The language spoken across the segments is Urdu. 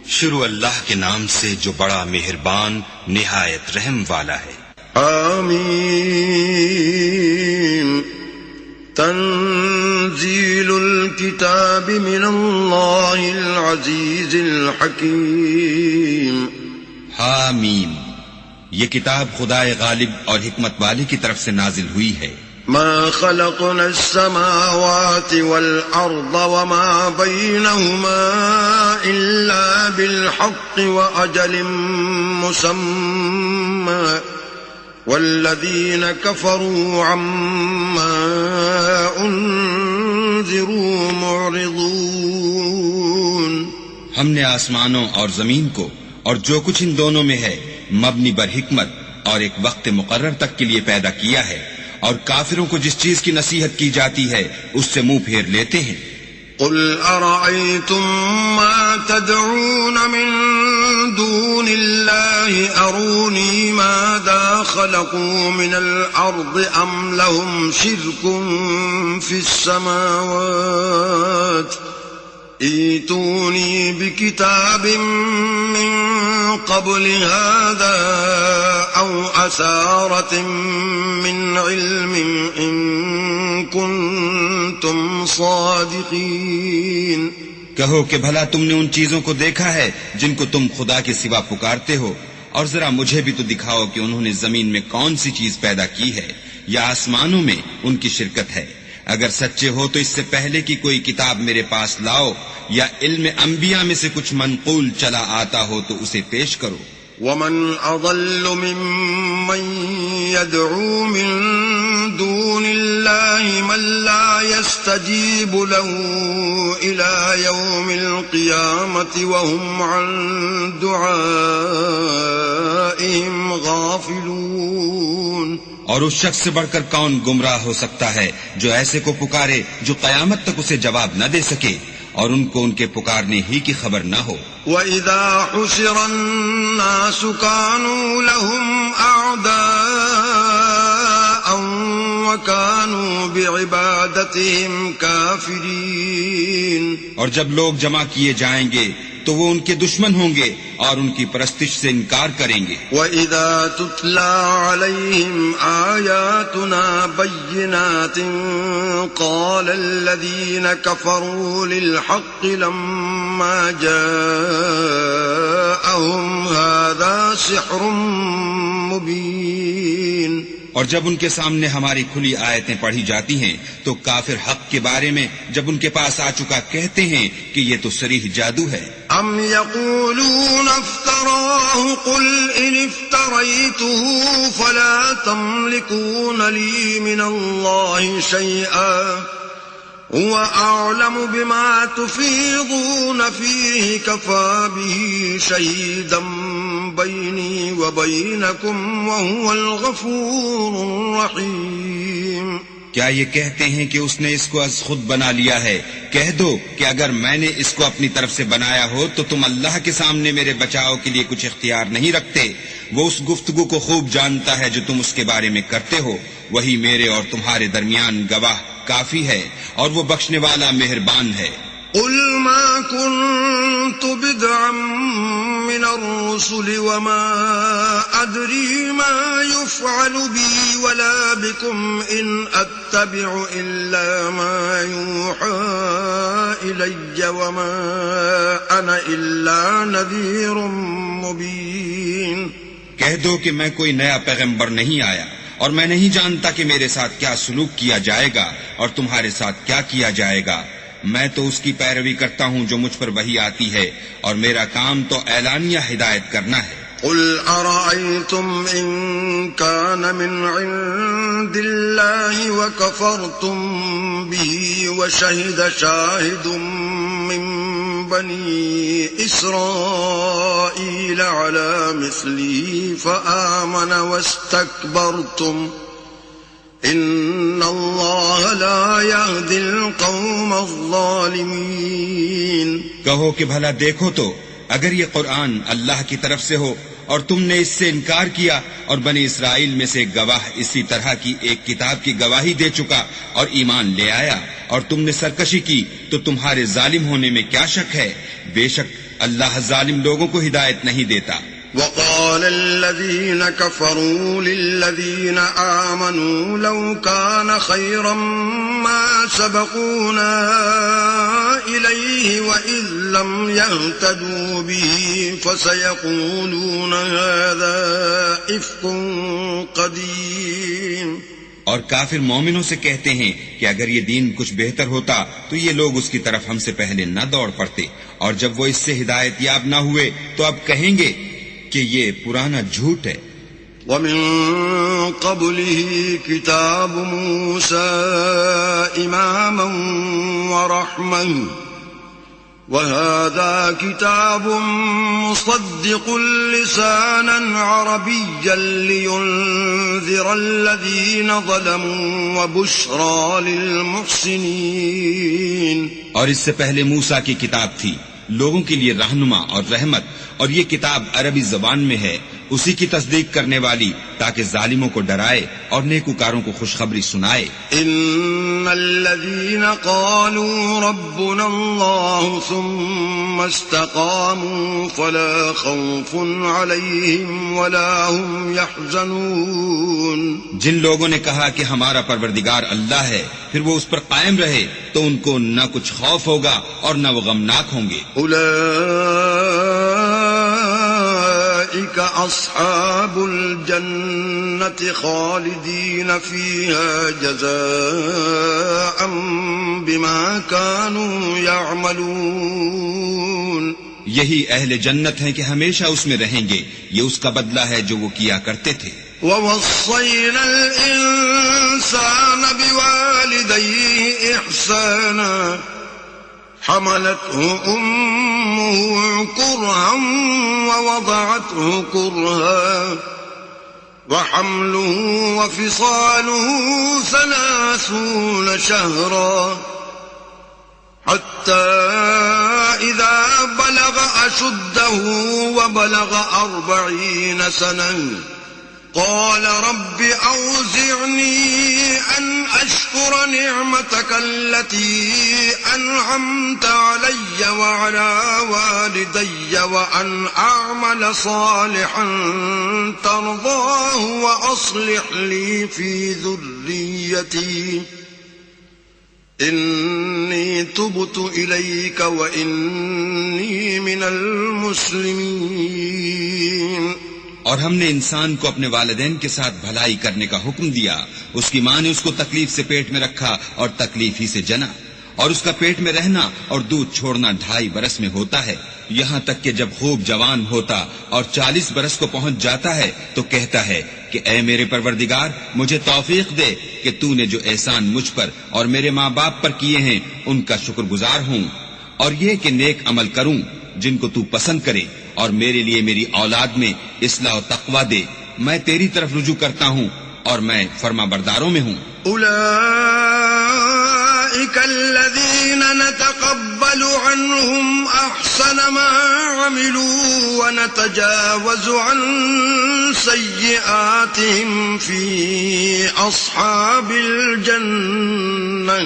شروع اللہ کے نام سے جو بڑا مہربان نہایت رحم والا ہے۔ آمین۔ تنزیل الکتاب من اللہ العزیز الحکیم۔ حامیم، یہ کتاب خدائے غالب اور حکمت والے کی طرف سے نازل ہوئی ہے۔ ما خلقنا السماوات والأرض وما بينهما إلا بالحق وأجل مسمى والذين كفروا عما أنذروا معرضون۔ ہم نے آسمانوں اور زمین کو اور جو کچھ ان دونوں میں ہے مبنی بر حکمت اور ایک وقت مقرر تک کے لیے پیدا کیا ہے، اور کافروں کو جس چیز کی نصیحت کی جاتی ہے اس سے منہ پھیر لیتے ہیں۔ قل ارأيتم ما تدعون من دون الله اروني ماذا خلقوا من الارض ام لهم شرك في السماوات ائتوني بكتاب من قبل هذا او اثارة من علم ان كنتم صادقین۔ کہو کہ بھلا تم نے ان چیزوں کو دیکھا ہے جن کو تم خدا کے سوا پکارتے ہو، اور ذرا مجھے بھی تو دکھاؤ کہ انہوں نے زمین میں کون سی چیز پیدا کی ہے یا آسمانوں میں ان کی شرکت ہے۔ اگر سچے ہو تو اس سے پہلے کی کوئی کتاب میرے پاس لاؤ، یا علم انبیاء میں سے کچھ منقول چلا آتا ہو تو اسے پیش کرو۔ ومن اضل ممن يدعو من دون الله من لا يستجيب له الى يوم القيامة وهم عن دعائهم غافلون۔ اور اس شخص سے بڑھ کر کون گمراہ ہو سکتا ہے جو ایسے کو پکارے جو قیامت تک اسے جواب نہ دے سکے اور ان کو ان کے پکارنے ہی کی خبر نہ ہو۔ وَإِذَا حُشِرَ النَّاسُ كَانُوا لَهُمْ أَعْدَاءً وَكَانُوا بِعِبَادَتِهِمْ كَافِرِينَ۔ اور جب لوگ جمع کیے جائیں گے تو وہ ان کے دشمن ہوں گے اور ان کی پرستش سے انکار کریں گے۔ وَإِذَا تُتْلَى عَلَيْهِمْ آيَاتُنَا بَيِّنَاتٍ قَالَ الَّذِينَ كَفَرُوا لِلْحَقِّ لَمَّا جَاءَهُمْ هَذَا سِحْرٌ مُبِينٌ۔ اور جب ان کے سامنے ہماری کھلی آیتیں پڑھی جاتی ہیں تو کافر حق کے بارے میں جب ان کے پاس آ چکا کہتے ہیں کہ یہ تو صریح جادو ہے۔ ام یقولون افتراه قل ان افتریته فلا تملكون لي من الله شيئا هو اعلم بما تفيضون فيه كفى به شهيدا بيني وبينكم وهو الغفور الرحيم۔ کیا یہ کہتے ہیں کہ اس نے اس کو از خود بنا لیا ہے؟ کہہ دو کہ اگر میں نے اس کو اپنی طرف سے بنایا ہو تو تم اللہ کے سامنے میرے بچاؤ کے لیے کچھ اختیار نہیں رکھتے۔ وہ اس گفتگو کو خوب جانتا ہے جو تم اس کے بارے میں کرتے ہو، وہی میرے اور تمہارے درمیان گواہ کافی ہے، اور وہ بخشنے والا مہربان ہے۔ قل ما كنت بدعا من الرسل وما أدري ما يفعل بي ولا بكم إن أتبع إلا ما يوحى إلي وما أنا إلا نذير مبين۔ کہہ دو کہ میں کوئی نیا پیغمبر نہیں آیا، اور میں نہیں جانتا کہ میرے ساتھ کیا سلوک کیا جائے گا اور تمہارے ساتھ کیا کیا جائے گا۔ میں تو اس کی پیروی کرتا ہوں جو مجھ پر وحی آتی ہے، اور میرا کام تو اعلانیہ ہدایت کرنا ہے۔ قل أرأيتم إن كان من عند الله وكفرتم به وشهد شاهد من بني إسرائيل على مثله فآمن واستكبرتم ان اللہ لا يهدي القوم الظالمین۔ کہو کہ بھلا دیکھو تو اگر یہ قرآن اللہ کی طرف سے ہو اور تم نے اس سے انکار کیا، اور بنی اسرائیل میں سے ایک گواہ اسی طرح کی ایک کتاب کی گواہی دے چکا اور ایمان لے آیا، اور تم نے سرکشی کی، تو تمہارے ظالم ہونے میں کیا شک ہے؟ بے شک اللہ ظالم لوگوں کو ہدایت نہیں دیتا۔ وقال الذين كفروا للذين آمنوا لو كان خيرا ما سبقونا إليه وإذ لم يهتدوا به فسيقولون هذا إفك قديم۔ اور کافر مومنوں سے کہتے ہیں کہ اگر یہ دین کچھ بہتر ہوتا تو یہ لوگ اس کی طرف ہم سے پہلے نہ دوڑ پڑتے، اور جب وہ اس سے ہدایت یاب نہ ہوئے تو اب کہیں گے کہ یہ پرانا جھوٹ ہے۔ ومن قبله كتاب موسى إماما ورحمة وهذا كتاب مصدق لسانا عربيا لينذر الذين ظلموا وبشرى للمحسنين۔ اور اس سے پہلے موسیٰ کی کتاب تھی، لوگوں کے لیے رہنما اور رحمت، اور یہ کتاب عربی زبان میں ہے، اسی کی تصدیق کرنے والی، تاکہ ظالموں کو ڈرائے اور نیکوکاروں کو خوشخبری سنائے۔ ان الذين قالوا ربنا الله ثم استقاموا فلا خوف عليهم ولا هم يحزنون۔ جن لوگوں نے کہا کہ ہمارا پروردگار اللہ ہے، پھر وہ اس پر قائم رہے، تو ان کو نہ کچھ خوف ہوگا اور نہ وہ غمناک ہوں گے۔ أولئك أصحاب الجنة خالدين فيها جزاء بما كانوا يعملون۔ یہی اہل جنت ہیں کہ ہمیشہ اس میں رہیں گے، یہ اس کا بدلہ ہے جو وہ کیا کرتے تھے۔ ووصينا الإنسان بوالديه إحسانا حملته أمه كرها ووضعته كرها وحمله وفصاله 30 شهرا حتى إذا بلغ أشده وبلغ 40 سنة قال رب أوزعني أن أشكر نعمتك التي أنعمت علي وعلى والدي وأن أعمل صالحا ترضاه وأصلح لي في ذريتي إني تبت إليك وإني من المسلمين۔ اور ہم نے انسان کو اپنے والدین کے ساتھ بھلائی کرنے کا حکم دیا، اس کی ماں نے اس کو تکلیف سے پیٹ میں رکھا اور تکلیف ہی سے جنا، اور اس کا پیٹ میں رہنا اور دودھ چھوڑنا 2.5 برس میں ہوتا ہے، یہاں تک کہ جب خوب جوان ہوتا اور 40 برس کو پہنچ جاتا ہے تو کہتا ہے کہ اے میرے پروردگار، مجھے توفیق دے کہ تو نے جو احسان مجھ پر اور میرے ماں باپ پر کیے ہیں ان کا شکر گزار ہوں، اور یہ کہ نیک عمل کروں جن کو تو پسند کرے، اور میرے لیے میری اولاد میں اصلاح و تقوی دے، میں تیری طرف رجوع کرتا ہوں اور میں فرما برداروں میں ہوں۔ أولئك الذين نتقبل عنهم أحسن ما عملوا ونتجاوز عن سيئاتهم في أصحاب الجنة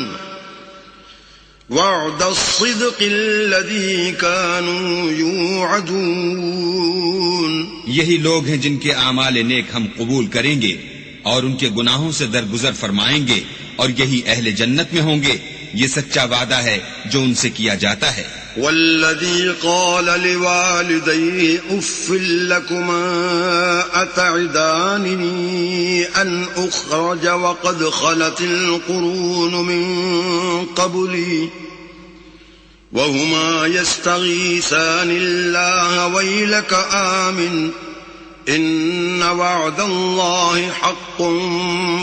وعد الصدق الذي كانوا يوعدون۔ یہی لوگ ہیں جن کے اعمال نیک ہم قبول کریں گے اور ان کے گناہوں سے درگزر فرمائیں گے، اور یہی اہل جنت میں ہوں گے، یہ سچا وعدہ ہے جو ان سے کیا جاتا ہے۔ والذي قال لوالديه أف لكما أتعدانني أن أخرج وقد خلت القرون من قبلي وهما يستغيثان الله ويلك آمن إن وعد الله حق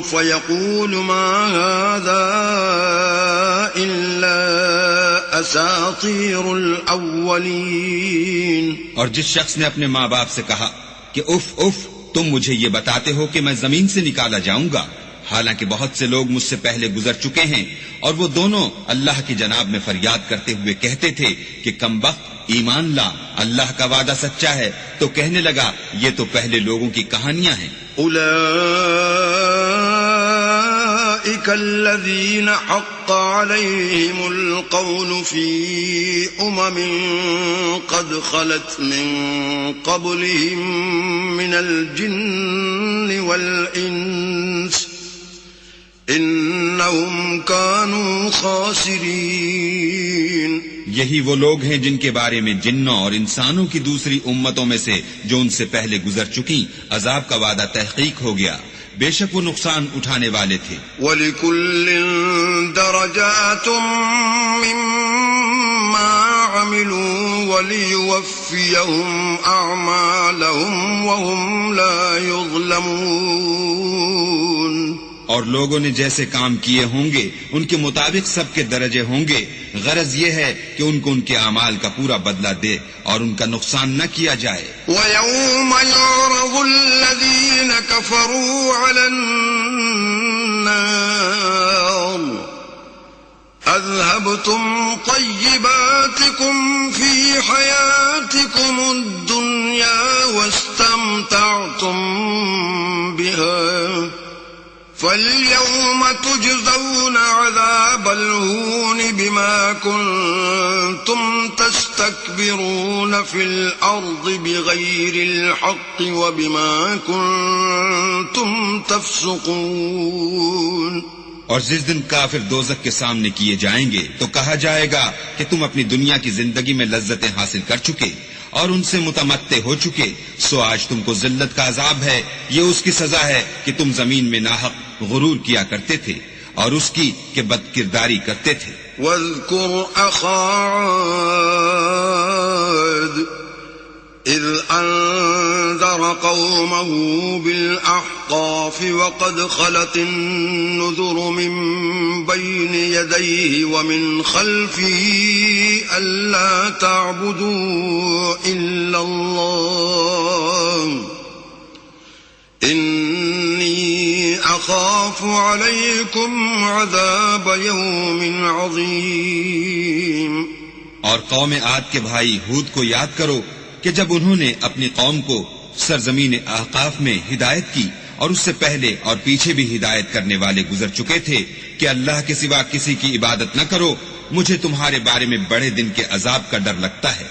فيقول ما هذا إلا أساطير الأولين۔ اور جس شخص نے اپنے ماں باپ سے کہا کہ اف اف، تم مجھے یہ بتاتے ہو کہ میں زمین سے نکالا جاؤں گا، حالانکہ بہت سے لوگ مجھ سے پہلے گزر چکے ہیں، اور وہ دونوں اللہ کی جناب میں فریاد کرتے ہوئے کہتے تھے کہ کم بخت، ایمان لا، اللہ کا وعدہ سچا ہے۔ تو کہنے لگا یہ تو پہلے لوگوں کی کہانیاں ہیں۔ أولئك الذين حق عليهم القول في قد خلت من قبلهم من الجن والإنس إنهم كانوا خاسرين۔ یہی وہ لوگ ہیں جن کے بارے میں جنوں اور انسانوں کی دوسری امتوں میں سے جو ان سے پہلے گزر چکی عذاب کا وعدہ تحقیق ہو گیا، بے شک وہ نقصان اٹھانے والے تھے۔ وَلِكُلٍّ دَرَجَاتٌ مِّمَّا عَمِلُوا وَلِيُوَفِّيَهُمْ أَعْمَالَهُمْ وَهُمْ لَا يُظْلَمُونَ۔ اور لوگوں نے جیسے کام کیے ہوں گے ان کے مطابق سب کے درجے ہوں گے۔ غرض یہ ہے کہ ان کو ان کے اعمال کا پورا بدلہ دے اور ان کا نقصان نہ کیا جائے۔ وَيَوْمَ يُعْرَضُ الَّذِينَ كَفَرُوا عَلَى النَّارِ أَذْهَبْتُمْ طَيِّبَاتِكُمْ فِي حَيَاتِكُمُ الدُّنْيَا وَاسْتَمْتَعْتُمْ بِهَا فَالْيَوْمَ تُجْزَوْنَ عَذَابَ الْهُونِ بِمَا كُنتُمْ تَسْتَكْبِرُونَ فِي الْأَرْضِ بِغَيْرِ الْحَقِّ وَبِمَا كُنتُمْ تَفْسُقُونَ۔ اور جس دن کافر دوزخ کے سامنے کیے جائیں گے تو کہا جائے گا کہ تم اپنی دنیا کی زندگی میں لذتیں حاصل کر چکے اور ان سے متمتع ہو چکے، سو آج تم کو ذلت کا عذاب ہے۔ یہ اس کی سزا ہے کہ تم زمین میں ناحق غرور کیا کرتے تھے اور اس کی کہ بد کرداری کرتے تھے۔ وَاذْكُرْ أَخَا عَادٍ إِذْ أَنذَرَ قَوْمَهُ بِالْأَحْقَافِ وَقَدْ خَلَتِ النُّذُرُ مِنْ بَيْنِ يَدَيْهِ وَمِنْ خَلْفِهِ أَلَّا تَعْبُدُوا إِلَّا اللَّهَ إِنِّي أَخَافُ عَلَيْكُمْ عَذَابَ يَوْمٍ عَظِيمٍ۔ اور قوم عاد کے بھائی ہود کو یاد کرو کہ جب انہوں نے اپنی قوم کو سرزمین احقاف میں ہدایت کی اور اس سے پہلے اور پیچھے بھی ہدایت کرنے والے گزر چکے تھے کہ اللہ کے سوا کسی کی عبادت نہ کرو، مجھے تمہارے بارے میں بڑے دن کے عذاب کا ڈر لگتا ہے۔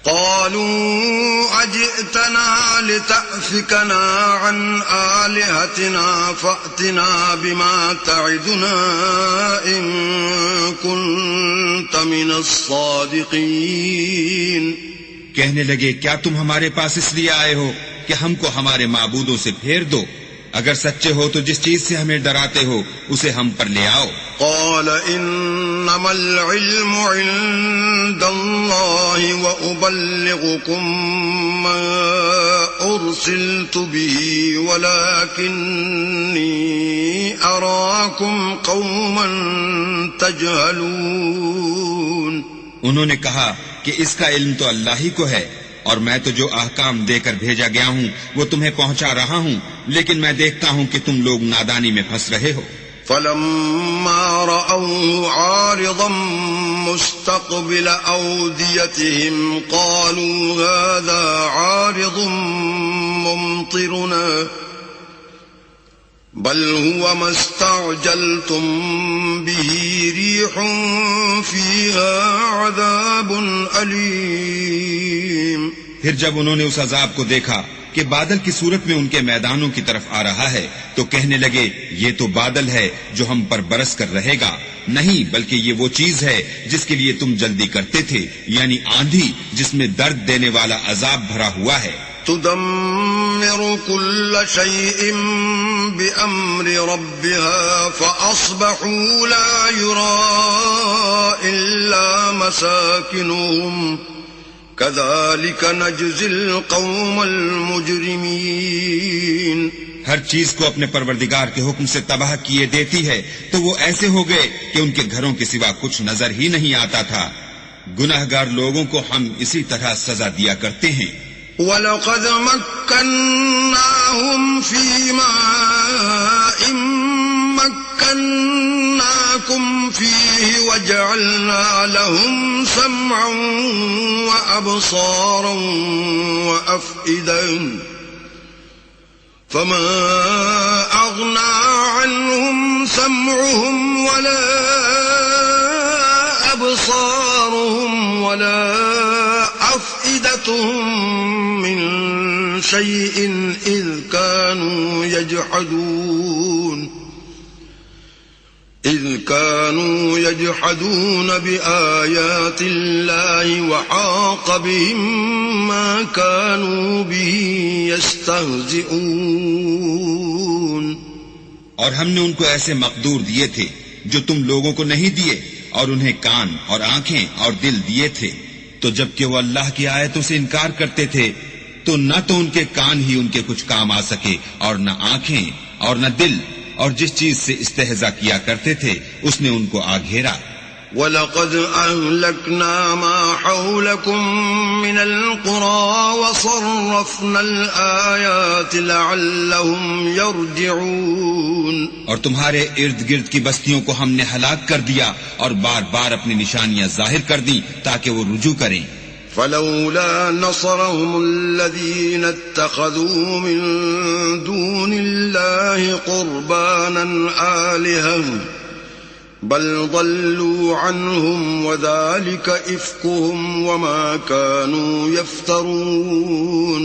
قالوا أجئتنا لتأفكنا عن آلهتنا فأتنا بما تعدنا إن كنت من الصادقين۔ کہنے لگے کیا تم ہمارے پاس اس لیے آئے ہو کہ ہم کو ہمارے معبودوں سے پھیر دو؟ اگر سچے ہو تو جس چیز سے ہمیں ڈراتے ہو اسے ہم پر لے آؤ۔ قال انما العلم عند الله وأبلغكم ما أرسلت به ولكني أراكم قوما تجهلون۔ انہوں نے کہا کہ اس کا علم تو اللہ ہی کو ہے اور میں تو جو احکام دے کر بھیجا گیا ہوں وہ تمہیں پہنچا رہا ہوں، لیکن میں دیکھتا ہوں کہ تم لوگ نادانی میں پھنس رہے ہو۔ فلما رأوه عارضا مستقبل أوديتهم قالوا هذا عارض ممطرنا بل هو ما استعجلتم به ريح فيها عذاب أليم۔ پھر جب انہوں نے اس عذاب کو دیکھا کہ بادل کی صورت میں ان کے میدانوں کی طرف آ رہا ہے تو کہنے لگے یہ تو بادل ہے جو ہم پر برس کر رہے گا، نہیں بلکہ یہ وہ چیز ہے جس کے لیے تم جلدی کرتے تھے، یعنی آندھی جس میں درد دینے والا عذاب بھرا ہوا ہے۔ تدمر كل شيء بأمر ربها فأصبحوا لا يرى إلا مساكنهم كذلك نجزي القوم المجرمين۔ ہر چیز کو اپنے پروردگار کے حکم سے تباہ کیے دیتی ہے تو وہ ایسے ہو گئے کہ ان کے گھروں کے سوا کچھ نظر ہی نہیں آتا تھا۔ گناہگار لوگوں کو ہم اسی طرح سزا دیا کرتے ہیں۔ وَلَقَدْ مَكَّنَّاهُمْ فِي مَاءٍ مكناكم فيه وجعلنا لهم سمعا وأبصارا وأفئدة فما أغنى عنهم سمعهم ولا أبصارهم ولا أفئدتهم من شيء إذ كانوا يجحدون بآيات الله وحاق بهم ما كانوا به يستهزئون. اور ہم نے ان کو ایسے مقدور دیے تھے جو تم لوگوں کو نہیں دیے، اور انہیں کان اور آنکھیں اور دل دیے تھے، تو جب کہ وہ اللہ کی آیتوں سے انکار کرتے تھے تو نہ تو ان کے کان ہی ان کے کچھ کام آ سکے، اور نہ آنکھیں اور نہ دل، اور جس چیز سے استہزاء کیا کرتے تھے اس نے ان کو آ گھیرا. وَلَقَدْ أَهْلَكْنَا مَا حَوْلَكُمْ مِنَ الْقُرَى وَصَرَّفْنَا الْآيَاتِ لَعَلَّهُمْ يَرْجِعُونَ. اور تمہارے ارد گرد کی بستیوں کو ہم نے ہلاک کر دیا اور بار بار اپنی نشانیاں ظاہر کر دیں تاکہ وہ رجوع کریں. فلولا نصرهم الذين اتخذوا من دون الله قربانا آلهة بل ضلوا عنهم وذلك إفكهم وما كانوا يفترون.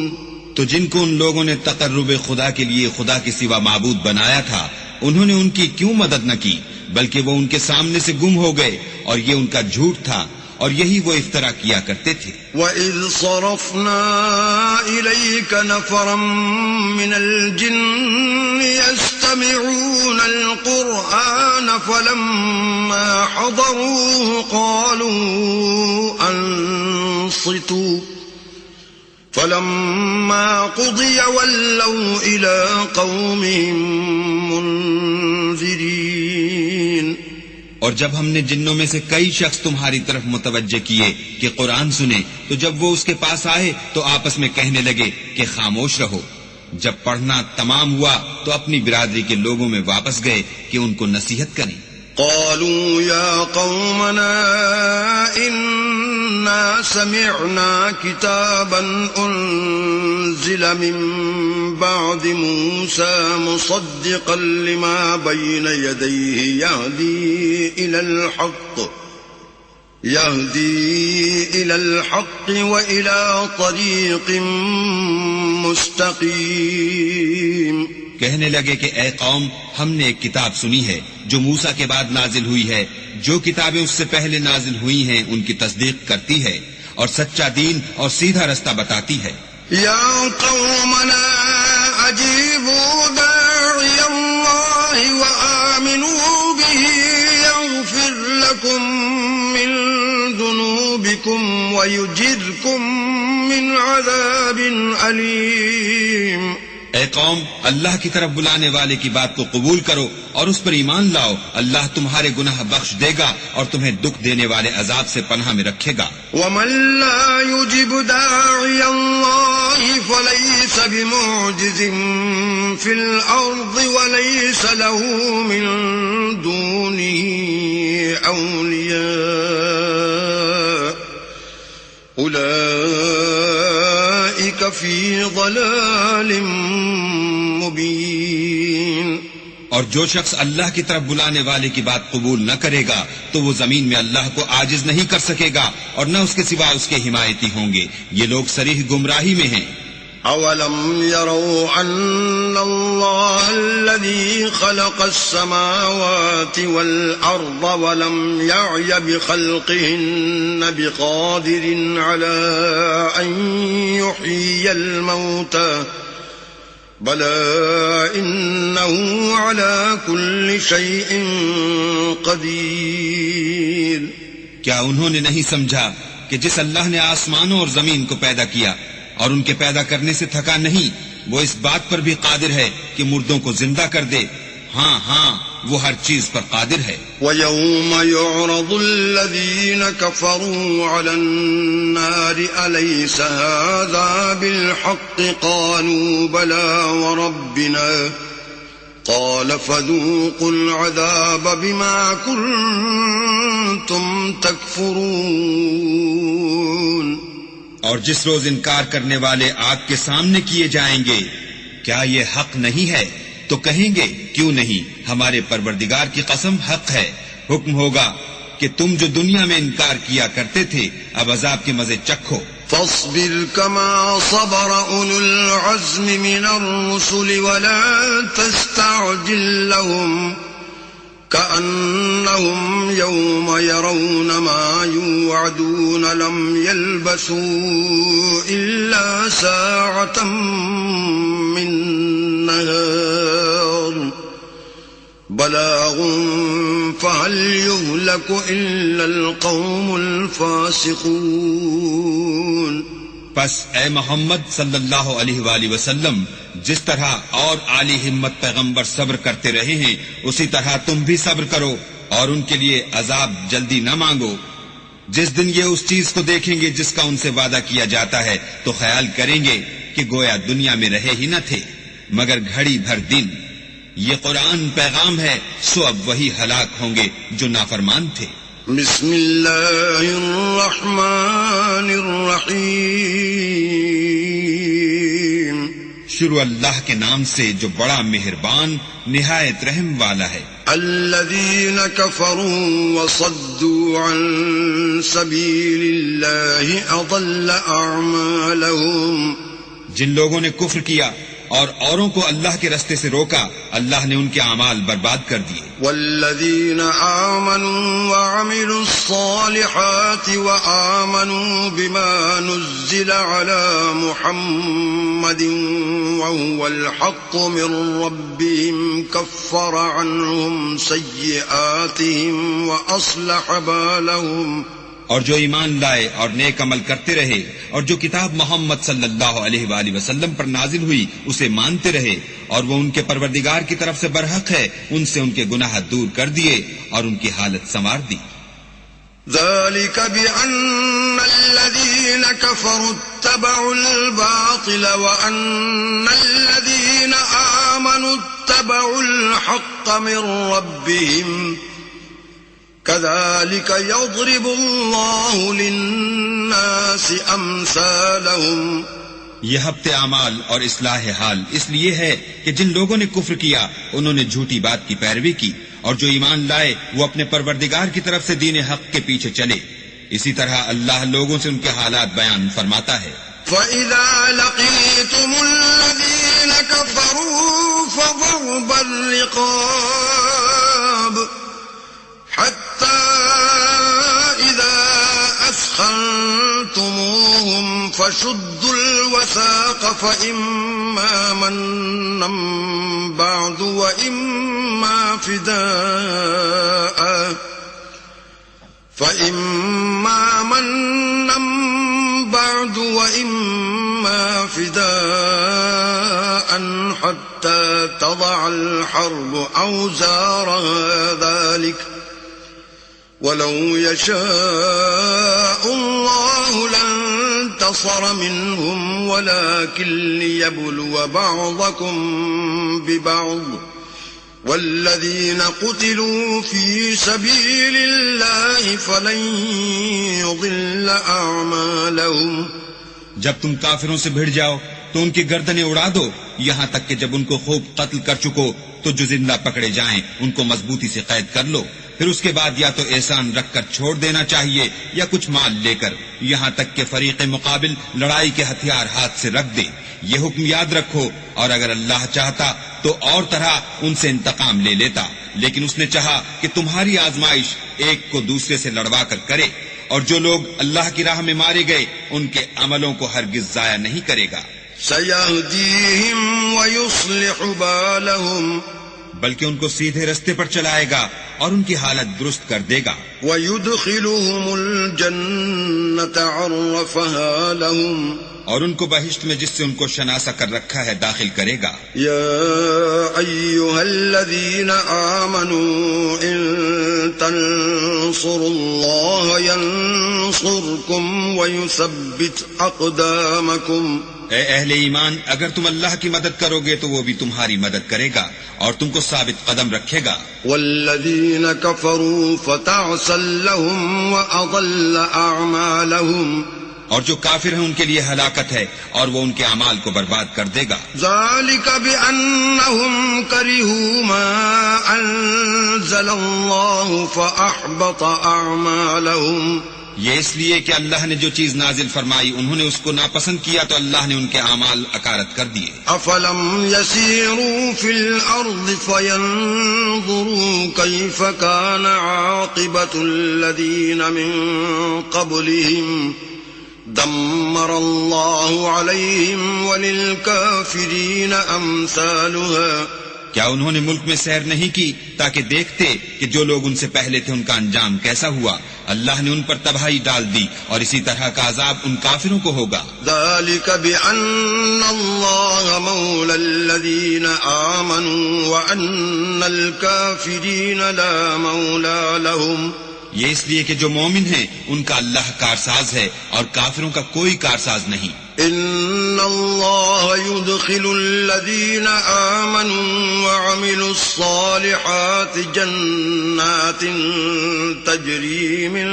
تو جن کو ان لوگوں نے تقرب خدا کے لیے خدا کے سوا معبود بنایا تھا، انہوں نے ان کی کیوں مدد نہ کی، بلکہ وہ ان کے سامنے سے گم ہو گئے، اور یہ ان کا جھوٹ تھا اور یہی وہ افترا کیا کرتے تھے. وَإِذْ صَرَفْنَا إِلَيْكَ نَفَرًا مِّنَ الْجِنِّ يَسْتَمِعُونَ الْقُرْآنَ فَلَمَّا حَضَرُوهُ قَالُوا أَنصِتُوا فَلَمَّا قُضِيَ وَلَّوْا إِلَىٰ قَوْمِهِم مُّنذِرِينَ. اور جب ہم نے جنوں میں سے کئی شخص تمہاری طرف متوجہ کیے کہ قرآن سنیں، تو جب وہ اس کے پاس آئے تو آپس میں کہنے لگے کہ خاموش رہو. جب پڑھنا تمام ہوا تو اپنی برادری کے لوگوں میں واپس گئے کہ ان کو نصیحت کریں. قالوا يا قومنا إنا سمعنا كتابا أنزل من بعد موسى مصدقا لما بين يديه يهدي إلى الحق وإلى طريق مستقيم. کہنے لگے کہ اے قوم، ہم نے ایک کتاب سنی ہے جو موسیٰ کے بعد نازل ہوئی ہے، جو کتابیں اس سے پہلے نازل ہوئی ہیں ان کی تصدیق کرتی ہے اور سچا دین اور سیدھا رستہ بتاتی ہے. یا قومنا اجیبوا داعی اللہ وآمنوا به یغفر لکم من ذنوبکم ویجرکم من عذاب علیم. اے قوم، اللہ کی طرف بلانے والے کی بات کو قبول کرو اور اس پر ایمان لاؤ، اللہ تمہارے گناہ بخش دے گا اور تمہیں دکھ دینے والے عذاب سے پناہ میں رکھے گا. ومن لا يجب داعي الله فليس بمعجز في الأرض وليس له من دونه أولياء أولئك في ضلال مبين. اور جو شخص اللہ کی طرف بلانے والے کی بات قبول نہ کرے گا تو وہ زمین میں اللہ کو عاجز نہیں کر سکے گا اور نہ اس کے سوا اس کے حمایتی ہوں گے. یہ لوگ صریح گمراہی میں ہیں. اولم يروا ان الله الذي خلق السماوات والارض ولم يعي بخلقهن بقادر على ان يحيي الموتى بلى إنه على كل شيء قدير. کیا انہوں نے نہیں سمجھا کہ جس اللہ نے آسمانوں اور زمین کو پیدا کیا اور ان کے پیدا کرنے سے تھکا نہیں، وہ اس بات پر بھی قادر ہے کہ مردوں کو زندہ کر دے. ہاں ہاں، وہ ہر چیز پر قادر ہے. وَيَوْمَ يُعْرَضُ الَّذِينَ كَفَرُوا عَلَى النَّارِ أَلَيْسَ هَذَا بِالْحَقِّ قَالُوا بَلَى وَرَبِّنَا قال فذوقوا العذاب بما كنتم تكفرون. اور جس روز انکار کرنے والے آگ کے سامنے کیے جائیں گے کیا یہ حق نہیں ہے تو کہیں گے کیوں نہیں، ہمارے پروردگار کی قسم حق ہے. حکم ہوگا کہ تم جو دنیا میں انکار کیا کرتے تھے اب عذاب کے مزے چکھو. فاصبر كما صبر أولو العزم من الرسل ولا تستعجل لهم كأنهم يوم يرون ما يوعدون لم يلبثوا إلا ساعة من نهار بلاغ فهل يهلك إلا القوم الفاسقون. پس اے محمد صلی اللہ علیہ وآلہ وسلم، جس طرح اور عالی ہمت پیغمبر صبر کرتے رہے ہیں اسی طرح تم بھی صبر کرو اور ان کے لیے عذاب جلدی نہ مانگو. جس دن یہ اس چیز کو دیکھیں گے جس کا ان سے وعدہ کیا جاتا ہے تو خیال کریں گے کہ گویا دنیا میں رہے ہی نہ تھے مگر گھڑی بھر دن. یہ قرآن پیغام ہے سو اب وہی ہلاک ہوں گے جو نافرمان تھے. بسم اللہ الرحمن الرحیم. شروع اللہ کے نام سے جو بڑا مہربان نہایت رحم والا ہے. الذین کفروا وصدوا عن سبیل اللہ اضل اعمالهم. جن لوگوں نے کفر کیا اور اوروں کو اللہ کے رستے سے روکا اللہ نے ان کے اعمال برباد کر دیے. والذین آمنوا وعملوا الصالحات وآمنوا بما نزل على محمد وهو الحق من ربهم كفر عنهم سیئاتهم وأصلح بالهم. اور جو ایمان لائے اور نیک عمل کرتے رہے اور جو کتاب محمد صلی اللہ علیہ وآلہ وسلم پر نازل ہوئی اسے مانتے رہے اور وہ ان کے پروردگار کی طرف سے برحق ہے ان سے ان کے گناہ دور کر دیے اور ان کی حالت سنوار دی. ذلك بأن الذين كفروا اتبعوا الباطل وأن الذين آمنوا اتبعوا الحق من ربهم كذلك يضرب الله للناس أمثالهم. یہ ہفتے اعمال اور اصلاح حال اس لیے ہے کہ جن لوگوں نے کفر کیا انہوں نے جھوٹی بات کی پیروی کی اور جو ایمان لائے وہ اپنے پروردگار کی طرف سے دین حق کے پیچھے چلے. اسی طرح اللہ لوگوں سے ان کے حالات بیان فرماتا ہے. فَإِذَا لَقِيتُمُ الَّذِينَ كَفَرُوا فَضَرْبَ الرِّقَابِ حَتَّى إِذَا أَثْخَنْتُمُوهُمْ فَشُدُّوا الْوَثَاقَ فَإِمَّا مَنًّا بَعْدُ وَإِمَّا فِدَاءً حَتَّى تَضَعَ الْحَرْبُ أَوْزَارَهَا ذَلِكَ وَلَوْ يَشَاءُ اللَّهُ لَانتَصَرَ مِنْهُمْ وَلَكِنْ لِيَبْلُوَ بَعْضَكُمْ بِبَعْضٍ وَالَّذِينَ قُتِلُوا فِي سَبِيلِ اللَّهِ فَلَنْ يُضِلَّ أَعْمَالَهُمْ. جب تم کافروں سے بھڑ جاؤ تو ان کی گردنیں اڑا دو یہاں تک کہ جب ان کو خوب قتل کر چکو تو جو زندہ پکڑے جائیں ان کو مضبوطی سے قید کر لو. پھر اس کے بعد یا تو احسان رکھ کر چھوڑ دینا چاہیے یا کچھ مال لے کر یہاں تک کہ فریق مقابل لڑائی کے ہتھیار ہاتھ سے رکھ دے. یہ حکم یاد رکھو اور اگر اللہ چاہتا تو اور طرح ان سے انتقام لے لیتا لیکن اس نے چاہا کہ تمہاری آزمائش ایک کو دوسرے سے لڑوا کر کرے اور جو لوگ اللہ کی راہ میں مارے گئے ان کے عملوں کو ہرگز ضائع نہیں کرے گا. سَيَهْدِيهِمْ وَيُصْلِحُ بَالَهُمْ بلکہ ان کو سیدھے رستے پر چلائے گا اور ان کی حالت درست کر دے گا. وَيُدْخِلُهُمُ الْجَنَّةَ عَرَّفَهَا لَهُمْ اور ان کو بہشت میں جس سے ان کو شناسا کر رکھا ہے داخل کرے گا. يَا أَيُّهَا الَّذِينَ آمَنُوا إِن تَنصُرُوا اللَّهَ يَنصُرْكُمْ وَيُثَبِّتْ أَقْدَامَكُمْ. اے اہل ایمان، اگر تم اللہ کی مدد کرو گے تو وہ بھی تمہاری مدد کرے گا اور تم کو ثابت قدم رکھے گا. والذین کفروا فتعسا لهم وأضل أعمالهم. اور جو کافر ہیں ان کے لیے ہلاکت ہے اور وہ ان کے اعمال کو برباد کر دے گا. ذلك بأنهم كرهوا ما أنزل الله فأحبط أعمالهم. یہ اس لیے کہ اللہ نے جو چیز نازل فرمائی انہوں نے اس کو ناپسند کیا تو اللہ نے ان کے اعمال اکارت کر دیے. افلم يسيروا في الارض فينظروا كيف كان عاقبة الذين من قبلهم دمر الله عليهم وللكافرين امثالها. کیا انہوں نے ملک میں سیر نہیں کی تاکہ دیکھتے کہ جو لوگ ان سے پہلے تھے ان کا انجام کیسا ہوا؟ اللہ نے ان پر تباہی ڈال دی اور اسی طرح کا عذاب ان کافروں کو ہوگا. ذلك بأن الله مولى الذين آمنوا وأن الكافرين لا مولى لهم. یہ اس لیے کہ جو مومن ہیں ان کا اللہ کارساز ہے اور کافروں کا کوئی کارساز نہیں. ان اللہ يدخل الذين آمنوا وعملوا الصالحات جنات تجري من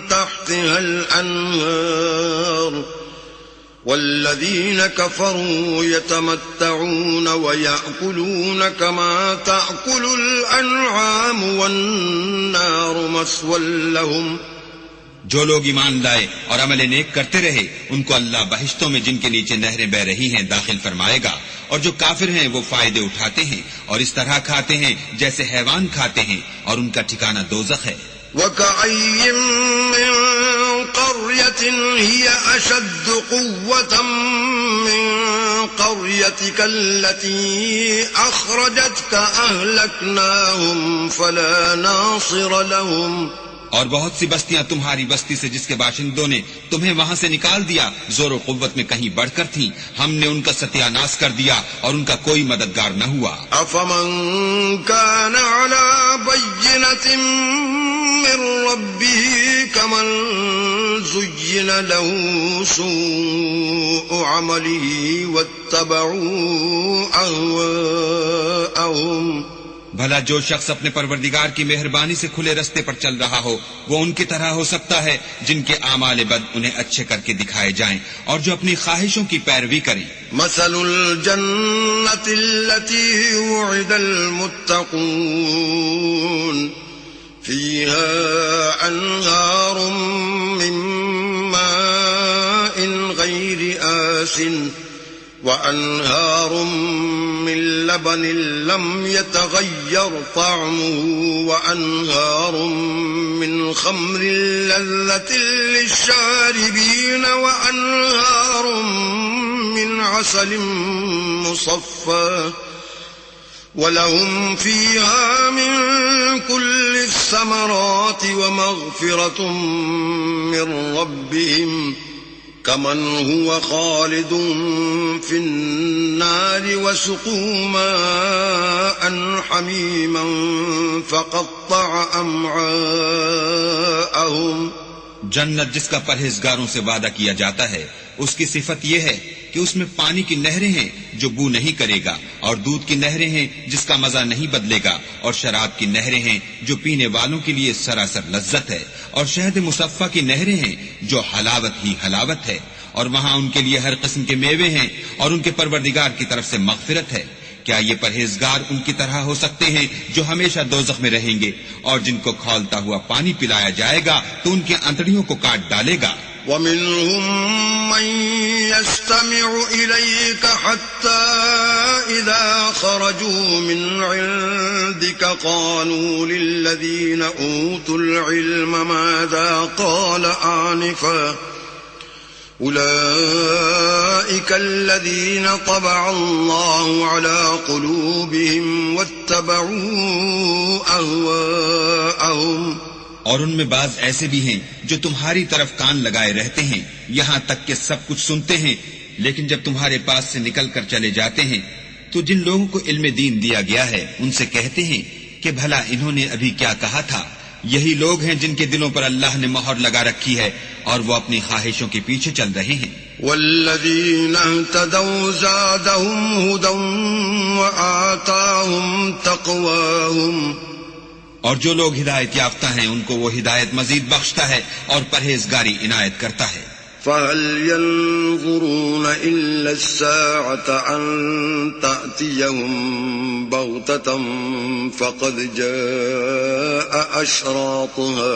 تحتها الانهار والذين كفروا يتمتعون ويأكلون كما تأكل الأنعام والنار مثوى لهم. جو لوگ ایمان لائے اور عمل نیک کرتے رہے ان کو اللہ بہشتوں میں جن کے نیچے نہریں بہ رہی ہیں داخل فرمائے گا، اور جو کافر ہیں وہ فائدے اٹھاتے ہیں اور اس طرح کھاتے ہیں جیسے حیوان کھاتے ہیں اور ان کا ٹھکانہ دوزخ ہے. وَكَأَيٍّ مِّن قَرْيَةٍ هِيَ أَشَدُّ قُوَّةً مِّن قَرْيَتِكَ الَّتِي أَخْرَجَتْكَ أَهْلَكْنَاهُمْ فَلَا نَاصِرَ لَهُمْ. اور بہت سی بستیاں تمہاری بستی سے جس کے باشندوں نے تمہیں وہاں سے نکال دیا زور و قوت میں کہیں بڑھ کر تھیں، ہم نے ان کا ستیہ ناش کر دیا اور ان کا کوئی مددگار نہ ہوا. افمن كان على بينة من ربه كمن زين له سوء عمله واتبعوا أهواءهم. بھلا جو شخص اپنے پروردگار کی مہربانی سے کھلے رستے پر چل رہا ہو وہ ان کی طرح ہو سکتا ہے جن کے اعمال بد انہیں اچھے کر کے دکھائے جائیں اور جو اپنی خواہشوں کی پیروی کریں. مثل الجنة التي وعد المتقون فيها أنهار من ماء غير آسن وأنهار من لبن لم يتغير طعمه وأنهار من خمر لذة للشاربين وأنهار من عسل مصفى ولهم فيها من كل الثمرات ومغفرة من ربهم كمن هو خالد في النار وسقوا ماء حميما فقطع أمعاءهم. جنت جس کا پرہیزگاروں سے وعدہ کیا جاتا ہے اس کی صفت یہ ہے کہ اس میں پانی کی نہریں ہیں جو بو نہیں کرے گا، اور دودھ کی نہریں ہیں جس کا مزہ نہیں بدلے گا، اور شراب کی نہریں ہیں جو پینے والوں کے لیے سراسر لذت ہے، اور شہد مصفہ کی نہریں ہیں جو حلاوت ہی حلاوت ہے، اور وہاں ان کے لیے ہر قسم کے میوے ہیں اور ان کے پروردگار کی طرف سے مغفرت ہے. کیا یہ پرہیزگار ان کی طرح ہو سکتے ہیں جو ہمیشہ دوزخ میں رہیں گے اور جن کو کھولتا ہوا پانی پلایا جائے گا تو ان کی انتڑیوں کو کاٹ ڈالے گا. وَمِنْهُمْ مَنْ يَسْتَمِعُ إِلَيْكَ حَتَّى إِذَا خَرَجُوا مِنْ عِنْدِكَ قَالُوا لِلَّذِينَ أُوتُوا الْعِلْمَ مَاذَا قَالَ آنِفًا أُولَئِكَ الَّذِينَ طَبَعَ اللَّهُ عَلَى قُلُوبِهِمْ وَاتَّبَعُوا أَهْوَاءَهُمْ. اور ان میں بعض ایسے بھی ہیں جو تمہاری طرف کان لگائے رہتے ہیں یہاں تک کہ سب کچھ سنتے ہیں، لیکن جب تمہارے پاس سے نکل کر چلے جاتے ہیں تو جن لوگوں کو علم دین دیا گیا ہے ان سے کہتے ہیں کہ بھلا انہوں نے ابھی کیا کہا تھا، یہی لوگ ہیں جن کے دلوں پر اللہ نے مہر لگا رکھی ہے اور وہ اپنی خواہشوں کے پیچھے چل رہے ہیں. والذین اہتدوا زادهم هدى وآتاهم تقواهم. اور جو لوگ ہدایت یافتہ ہیں ان کو وہ ہدایت مزید بخشتا ہے اور پرہیزگاری عنایت کرتا ہے. فهل ينظرون إلا الساعة أن تأتيهم بغتة فقد جاء أشراطها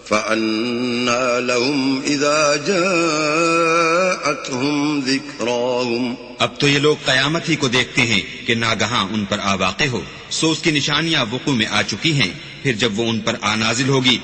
فأنى لهم إذا جاءتهم ذكراهم. اب تو یہ لوگ قیامت ہی کو دیکھتے ہیں کہ ناگہاں ان پر آ واقع ہو. سو اس کی نشانیاں وقوع میں آ چکی ہیں، پھر جب وہ ان پر آ نازل ہوگی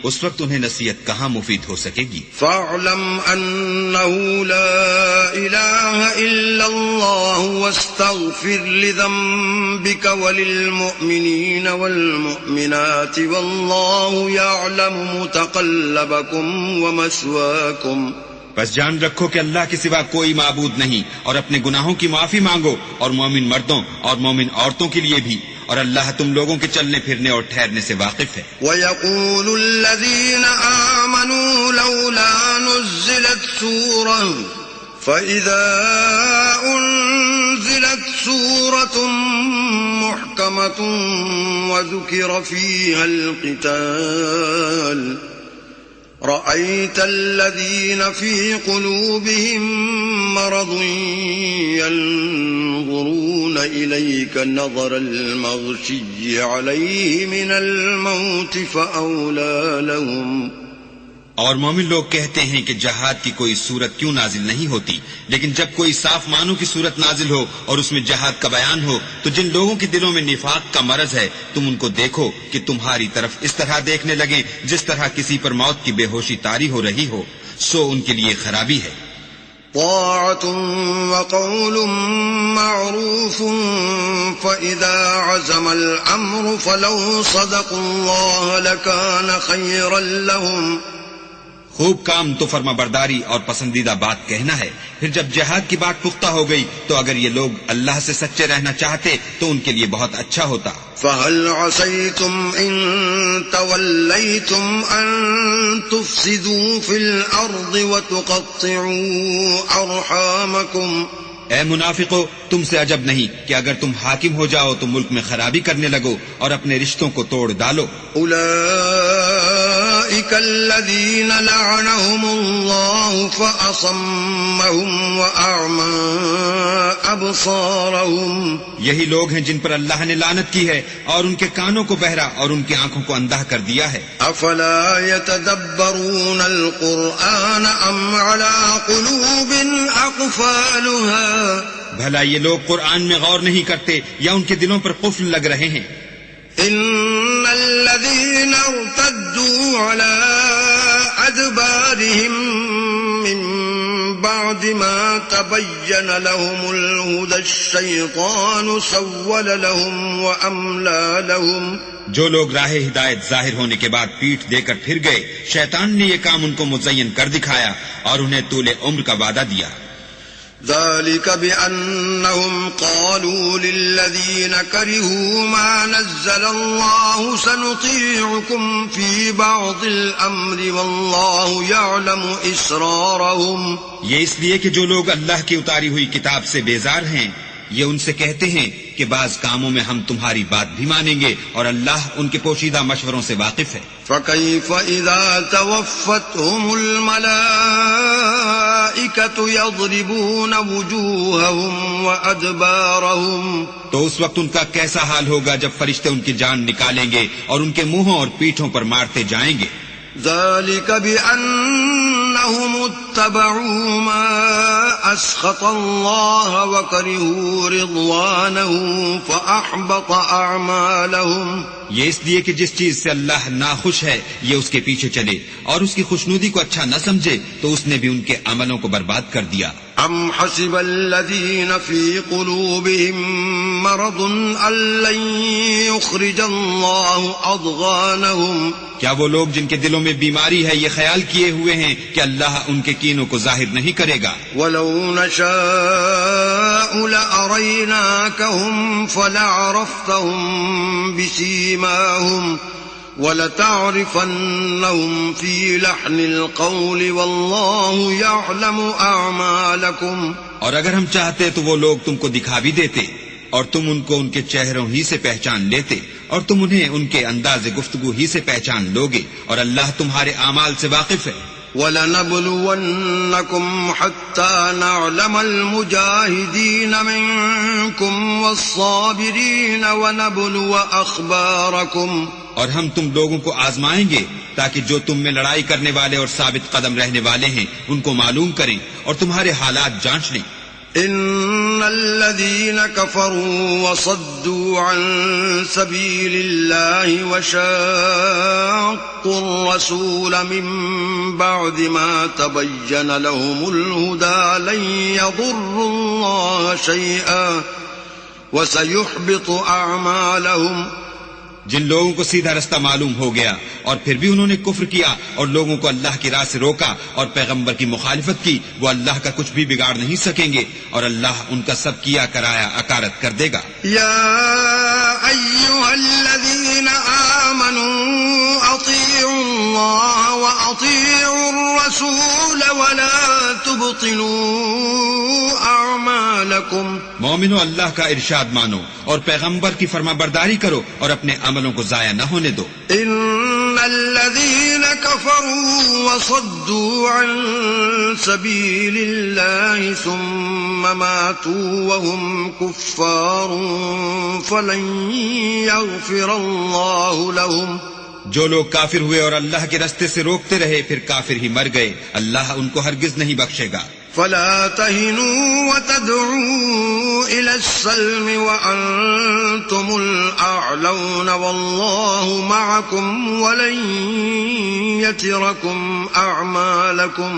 اس وقت انہیں نصیحت کہاں مفید ہو سکے گی. فاعلم انه لا اله الا الله واستغفر لذنبك وللمؤمنين والمؤمنات والله يعلم متقلبكم ومثواكم. بس جان رکھو کہ اللہ کے سوا کوئی معبود نہیں، اور اپنے گناہوں کی معافی مانگو، اور مومن مردوں اور مومن عورتوں کے لیے بھی، اور اللہ تم لوگوں کے چلنے پھرنے اور ٹھہرنے سے واقف ہے. وَيَقُولُ الَّذِينَ آمَنُوا لَوْلَا نُزِّلَتْ سُورَةٌ فَإِذَا أُنزِلَتْ سُورَةٌ مُحْكَمَةٌ وَذُكِرَ فِيهَا الْقِتَالُ رَأَيْتَ الَّذِينَ فِي قُلُوبِهِم مَّرَضٌ يَنظُرُونَ إِلَيْكَ نَظَرَ الْمَغْشِيِّ عَلَيْهِ مِنَ الْمَوْتِ فَأَوْلَىٰ لَهُمْ. اور مومن لوگ کہتے ہیں کہ جہاد کی کوئی صورت کیوں نازل نہیں ہوتی، لیکن جب کوئی صاف معنوں کی صورت نازل ہو اور اس میں جہاد کا بیان ہو تو جن لوگوں کے دلوں میں نفاق کا مرض ہے تم ان کو دیکھو کہ تمہاری طرف اس طرح دیکھنے لگیں جس طرح کسی پر موت کی بے ہوشی طاری ہو رہی ہو. سو ان کے لیے خرابی ہے. طاعة وقول معروف فإذا عزم الأمر فلو صدقوا الله لكان خيرا لهم. خوب کام تو فرما برداری اور پسندیدہ بات کہنا ہے. پھر جب جہاد کی بات پختہ ہو گئی تو اگر یہ لوگ اللہ سے سچے رہنا چاہتے تو ان کے لیے بہت اچھا ہوتا. فهل عصيتم إن توليتم أن تفسدوا في الأرض وتقطعوا أرحامكم. اے منافقو، تم سے عجب نہیں کہ اگر تم حاکم ہو جاؤ تو ملک میں خرابی کرنے لگو اور اپنے رشتوں کو توڑ ڈالو. أولئك الذين لعنهم الله فأصمهم وأعمى أبصارهم. یہی لوگ ہیں جن پر اللہ نے لعنت کی ہے اور ان کے کانوں کو بہرا اور ان کی آنکھوں کو اندھا کر دیا ہے. أفلا يتدبرون القرآن أم على قلوب أقفالها. بھلا یہ لوگ قرآن میں غور نہیں کرتے یا ان کے دلوں پر قفل لگ رہے ہیں. إن الذين ارتدوا على أدبارهم من بعد ما تبين لهم الهدى الشيطان سول لهم وأملى لهم. جو لوگ راہ ہدایت ظاہر ہونے کے بعد پیٹھ دے کر پھر گئے، شیطان نے یہ کام ان کو مزین کر دکھایا اور انہیں طول عمر کا وعدہ دیا. ذلك بأنهم قالوا للذين كرهوا ما نزل الله سنطيعكم في بعض الأمر والله يعلم إسرارهم. یہ اس لیے کہ جو لوگ اللہ کی اتاری ہوئی کتاب سے بیزار ہیں یہ ان سے کہتے ہیں کہ بعض کاموں میں ہم تمہاری بات بھی مانیں گے اور اللہ ان کے پوشیدہ مشوروں سے واقف ہے. فكيف إذا توفتهم الملائكة يضربون وجوههم وأدبارهم. تو اس وقت ان کا کیسا حال ہوگا جب فرشتے ان کی جان نکالیں گے اور ان کے منہوں اور پیٹھوں پر مارتے جائیں گے. ذلك بأنهم اتبعوا ما أسخط الله وكرهوا رضوانه فأحبط أعمالهم. یہ اس لیے کہ جس چیز سے اللہ ناخوش ہے یہ اس کے پیچھے چلے اور اس کی خوشنودی کو اچھا نہ سمجھے تو اس نے بھی ان کے عملوں کو برباد کر دیا. أم حسب الذين في قلوبهم مرض أن لن يخرج الله أضغانهم. کیا وہ لوگ جن کے دلوں میں بیماری ہے یہ خیال کیے ہوئے ہیں کہ اللہ ان کے کینوں کو ظاہر نہیں کرے گا؟ ولو نشاء لأريناكهم فلعرفتهم بسيماهم وَلَتَعْرِفَنَّهُمْ فِي لَحْنِ الْقَوْلِ وَاللَّهُ يَعْلَمُ أَعْمَالَكُمْ. اور اگر ہم چاہتے تو وہ لوگ تم کو دکھا بھی دیتے اور تم ان کو ان کے چہروں ہی سے پہچان لیتے اور تم انہیں ان کے انداز گفتگو ہی سے پہچان لوگے اور اللہ تمہارے اعمال سے واقف ہے. وَلَنَبْلُوَنَّكُمْ حَتَّى نَعْلَمَ الْمُجَاهِدِينَ مِنكُمْ وَالصَّابِرِينَ وَنَبْلُوَ أَخْبَارَكُمْ. اور ہم تم لوگوں کو آزمائیں گے تاکہ جو تم میں لڑائی کرنے والے اور ثابت قدم رہنے والے ہیں ان کو معلوم کریں اور تمہارے حالات جانچ لیں. ان الذين كفروا وصدوا عن سبيل الله وشاقوا الرسول من بعد ما تبين لهم الهدى لن يضروا الله شيئا وسيحبط اعمالهم. جن لوگوں کو سیدھا رستہ معلوم ہو گیا اور پھر بھی انہوں نے کفر کیا اور لوگوں کو اللہ کی راہ سے روکا اور پیغمبر کی مخالفت کی، وہ اللہ کا کچھ بھی بگاڑ نہیں سکیں گے اور اللہ ان کا سب کیا کرایا اکارت کر دے گا. یا ایھا الذین آمنوا اطیعوا اللہ واطیعوا الرسول ولا تبطلوا اعمالکم. مومنو، اللہ کا ارشاد مانو اور پیغمبر کی فرما برداری کرو اور اپنے عملوں کو ضائع نہ ہونے دو. ان الذين كفروا وصدوا عن سبيل الله ثم ماتوا وهم كفار فلن يغفر الله لهم. جو لوگ کافر ہوئے اور اللہ کے رستے سے روکتے رہے پھر کافر ہی مر گئے، اللہ ان کو ہرگز نہیں بخشے گا. فلا تهنوا وتدعوا إلى السلم وأنتم الأعلون والله معكم ولن يتركم أعمالكم.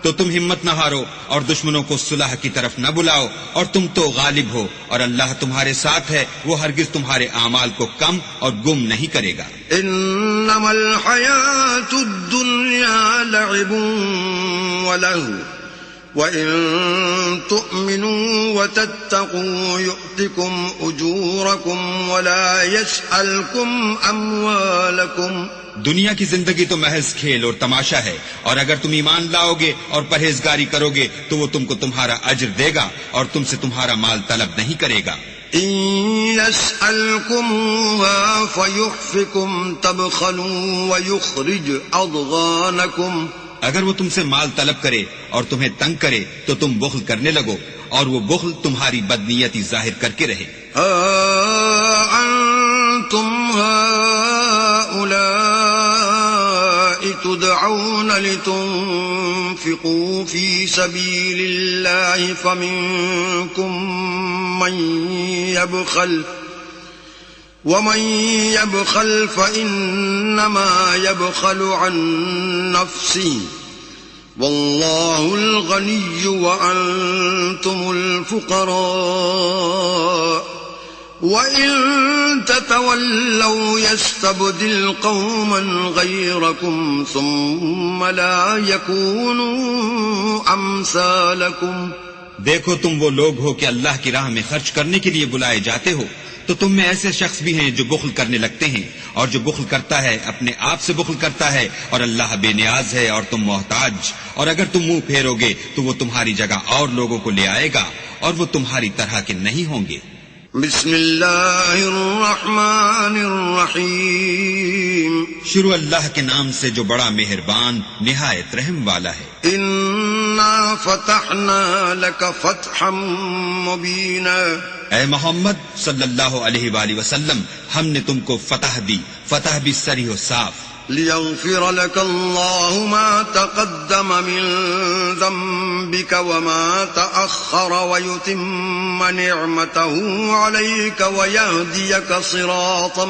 تو تم ہمت نہ ہارو اور دشمنوں کو صلح کی طرف نہ بلاؤ اور تم تو غالب ہو اور اللہ تمہارے ساتھ ہے، وہ ہرگز تمہارے اعمال کو کم اور گم نہیں کرے گا. انما الحياة الدنيا لعب ولهو وَإِن تُؤْمِنُوا وَتَتَّقُوا يُؤْتِكُمْ أُجُورَكُمْ وَلَا يَسْأَلْكُمْ أَمْوَالَكُمْ. دنیا کی زندگی تو محض کھیل اور تماشا ہے، اور اگر تم ایمان لاؤ گے اور پرہیزگاری کرو گے تو وہ تم کو تمہارا اجر دے گا اور تم سے تمہارا مال طلب نہیں کرے گا. إِن يَسْأَلْكُمُوهَا فَيُحْفِكُمْ تَبْخَلُوا وَيُخْرِجْ أَضْغَانَكُمْ. اگر وہ تم سے مال طلب کرے اور تمہیں تنگ کرے تو تم بخل کرنے لگو اور وہ بخل تمہاری بدنیتی ظاہر کر کے رہے. أَنْتُمْ هَؤُلَاءِ تُدْعَوْنَ لِتُنْفِقُوا فِي سَبِيلِ اللَّهِ فَمِنْكُمْ مَنْ يَبْخَلُ وَمَنْ يَبْخَلْ فَإِنَّمَا يَبْخَلُ عَنْ نَفْسِهِ وَاللَّهُ الْغَنِيُّ وَأَنْتُمُ الْفُقَرَاءُ وَإِن تَتَوَلَّوْا يَسْتَبْدِلْ قَوْمًا غَيْرَكُمْ ثُمَّ لَا يَكُونُوا أَمْثَالَكُمْ. دیکھو تم وہ لوگ ہو کہ اللہ کی راہ میں خرچ کرنے کے لیے بلائے جاتے ہو، تو تم میں ایسے شخص بھی ہیں جو بخل کرنے لگتے ہیں، اور جو بخل کرتا ہے اپنے آپ سے بخل کرتا ہے اور اللہ بے نیاز ہے اور تم محتاج. اور اگر تم منہ پھیرو گے تو وہ تمہاری جگہ اور لوگوں کو لے آئے گا اور وہ تمہاری طرح کے نہیں ہوں گے. بسم اللہ الرحمن الرحیم. شروع اللہ کے نام سے جو بڑا مہربان نہایت رحم والا ہے. انا فتحنا لك فتحا مبینا. اے محمد صلی اللہ علیہ وآلہ وسلم، ہم نے تم کو فتح دی، فتح بھی صریح و صاف. ليغفر لك الله ما تقدم من ذنبك وما تأخر ويتم نعمته عليك ويهديك صراطا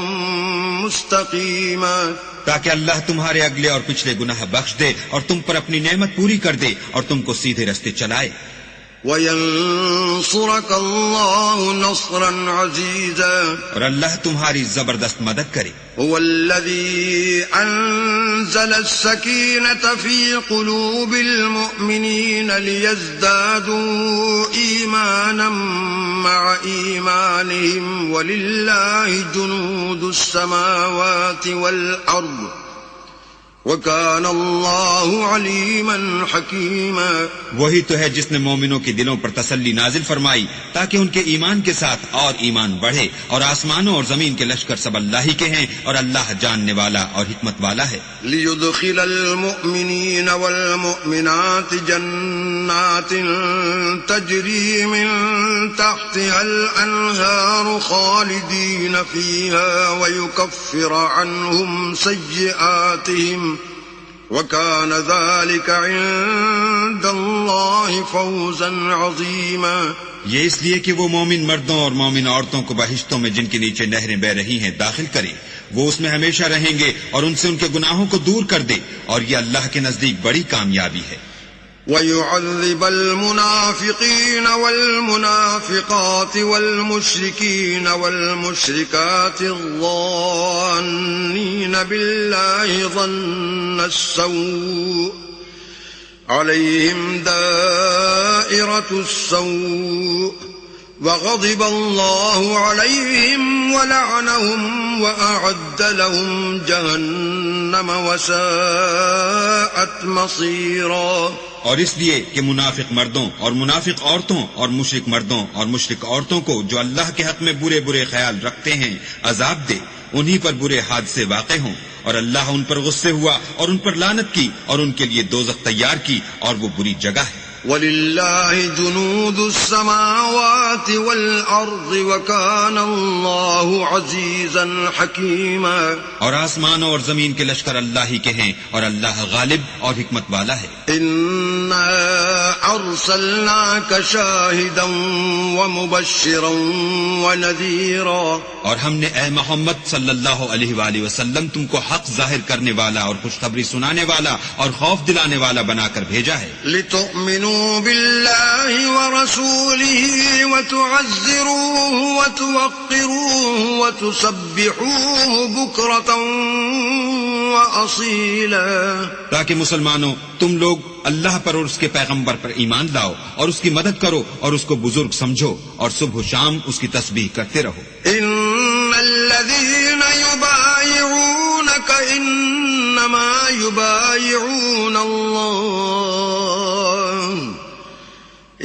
مستقيما. تاکہ اللہ تمہارے اگلے اور پچھلے گناہ بخش دے اور تم پر اپنی نعمت پوری کر دے اور تم کو سیدھے رستے چلائے. وَيَنصُرَكَ اللَّهُ نَصْرًا عَزِيزًا اور اللہ تمہاری زبردست مدد کرے. هو الذي أنزل السكينة في قلوب المؤمنين ليزدادوا إيمانا مع إيمانهم ولله جنود السماوات والأرض وَكَانَ اللَّهُ عَلِيمًا حَكِيمًا. وہی تو ہے جس نے مومنوں کے دلوں پر تسلی نازل فرمائی تاکہ ان کے ایمان کے ساتھ اور ایمان بڑھے، اور آسمانوں اور زمین کے لشکر سب اللہ ہی کے ہیں، اور اللہ جاننے والا اور حکمت والا ہے. لِيُدْخِلَ الْمُؤْمِنِينَ وَالْمُؤْمِنَاتِ جَنَّاتٍ تَجْرِي مِن تَحْتِهَا الْأَنْهَارُ خَالِدِينَ فِيهَا وَيُكَفِّرَ عَنْهُمْ سَيِّئَاتِهِمْ وَكَانَ ذَلِكَ عِندَ اللَّهِ فَوْزًا عَظِيمًا. یہ اس لیے کہ وہ مومن مردوں اور مومن عورتوں کو بہشتوں میں جن کے نیچے نہریں بہ رہی ہیں داخل کرے، وہ اس میں ہمیشہ رہیں گے اور ان سے ان کے گناہوں کو دور کر دے، اور یہ اللہ کے نزدیک بڑی کامیابی ہے. وَيُعَذِّبَ الْمُنَافِقِينَ وَالْمُنَافِقَاتِ وَالْمُشْرِكِينَ وَالْمُشْرِكَاتِ الظَّانِّينَ بِاللَّهِ ظَنَّ السَّوْءِ عَلَيْهِمْ دَائِرَةُ السَّوْءِ وَغَضِبَ اللَّهُ عَلَيْهِمْ وَلَعَنَهُمْ وَأَعَدَّ لَهُمْ جَهَنَّمَ وَسَاءَتْ مَصِيرًا. اور اس لیے کہ منافق مردوں اور منافق عورتوں اور مشرک مردوں اور مشرک عورتوں کو جو اللہ کے حق میں برے برے خیال رکھتے ہیں عذاب دے، انہی پر برے حادثے واقع ہوں، اور اللہ ان پر غصے ہوا اور ان پر لعنت کی اور ان کے لیے دوزخ تیار کی، اور وہ بری جگہ ہے. وَلِلَّهِ جُنُودُ السَّمَاوَاتِ وَالْأَرْضِ وَكَانَ اللَّهُ عَزِيزًا حَكِيمًا. اور آسمانوں اور زمین کے لشکر اللہ ہی کے ہیں، اور اللہ غالب اور حکمت والا ہے. إِنَّا أَرْسَلْنَاكَ شَاهِدًا وَمُبَشِّرًا وَنَذِيرًا. اور ہم نے اے محمد صلی اللہ علیہ وآلہ وسلم تم کو حق ظاہر کرنے والا اور خوشخبری سنانے والا اور خوف دلانے والا بنا کر بھیجا ہے. لِتُؤْمِنُوا بِاللَّهِ وَرَسُولِهِ وَتُعَزِّرُوهُ وَتُوَقِّرُوهُ وَتُسَبِّحُوهُ بُكْرَةً وَأَصِيلًا. تاکہ مسلمانوں تم لوگ اللہ پر اور اس کے پیغمبر پر ایمان لاؤ اور اس کی مدد کرو اور اس کو بزرگ سمجھو، اور صبح و شام اس کی تسبیح کرتے رہو. إِنَّ الَّذِينَ يُبَايِعُونَكَ إِنَّمَا يُبَايِعُونَ اللَّهَ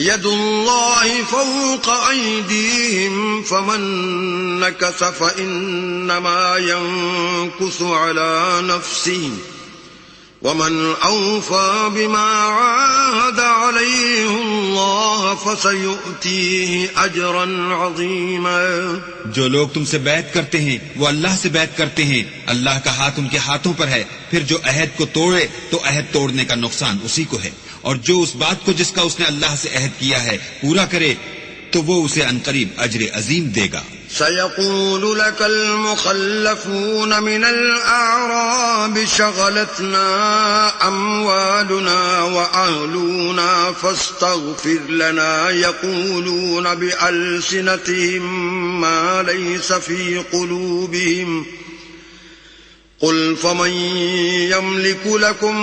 يَدُ اللَّهِ فَوْقَ أَيْدِيهِمْ فَمَن نَّكَثَ فَإِنَّمَا يَنكُثُ عَلَى نَفْسِهِ وَمَنْ أَوْفَى بِمَا عَاهَدَ عَلَيْهِ اللَّهَ فَسَيُؤْتِيهِ أَجْرًا عَظِيمًا. جو لوگ تم سے بیعت کرتے ہیں وہ اللہ سے بیعت کرتے ہیں، اللہ کا ہاتھ ان کے ہاتھوں پر ہے. پھر جو عہد کو توڑے تو عہد توڑنے کا نقصان اسی کو ہے، اور جو اس بات کو جس کا اس نے اللہ سے عہد کیا ہے پورا کرے تو وہ اسے عنقریب اجر عظیم دے گا. سيقول لك المخلفون من الأعراب شغلتنا أموالنا وأهلنا فاستغفر لنا يقولون بألسنتهم ما ليس في قلوبهم قل فمن يملك لكم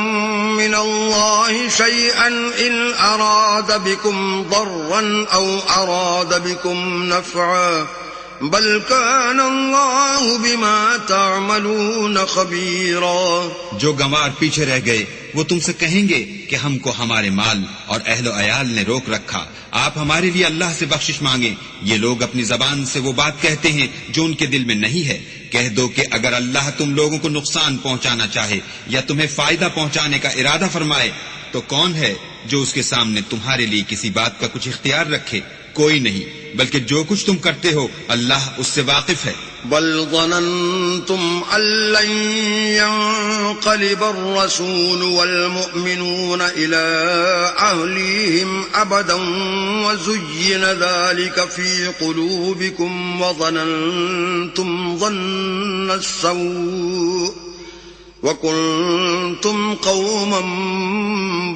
من الله شيئا إن أراد بكم ضرا أو أراد بكم نفعا بل كان الله بما تعملون خبيرا. جو گنوار پیچھے رہ گئے وہ تم سے کہیں گے کہ ہم کو ہمارے مال اور اہل و عیال نے روک رکھا، آپ ہمارے لیے اللہ سے بخشش مانگیں. یہ لوگ اپنی زبان سے وہ بات کہتے ہیں جو ان کے دل میں نہیں ہے. کہہ دو کہ اگر اللہ تم لوگوں کو نقصان پہنچانا چاہے یا تمہیں فائدہ پہنچانے کا ارادہ فرمائے تو کون ہے جو اس کے سامنے تمہارے لیے کسی بات کا کچھ اختیار رکھے؟ کوئی نہیں، بلکہ جو کچھ تم کرتے ہو اللہ اس سے واقف ہے. بل ظننتم أن لن ينقلب الرسول والمؤمنون إلى أهليهم أبدا وزين ذلك في قلوبكم وظننتم ظن السوء وكنتم قوما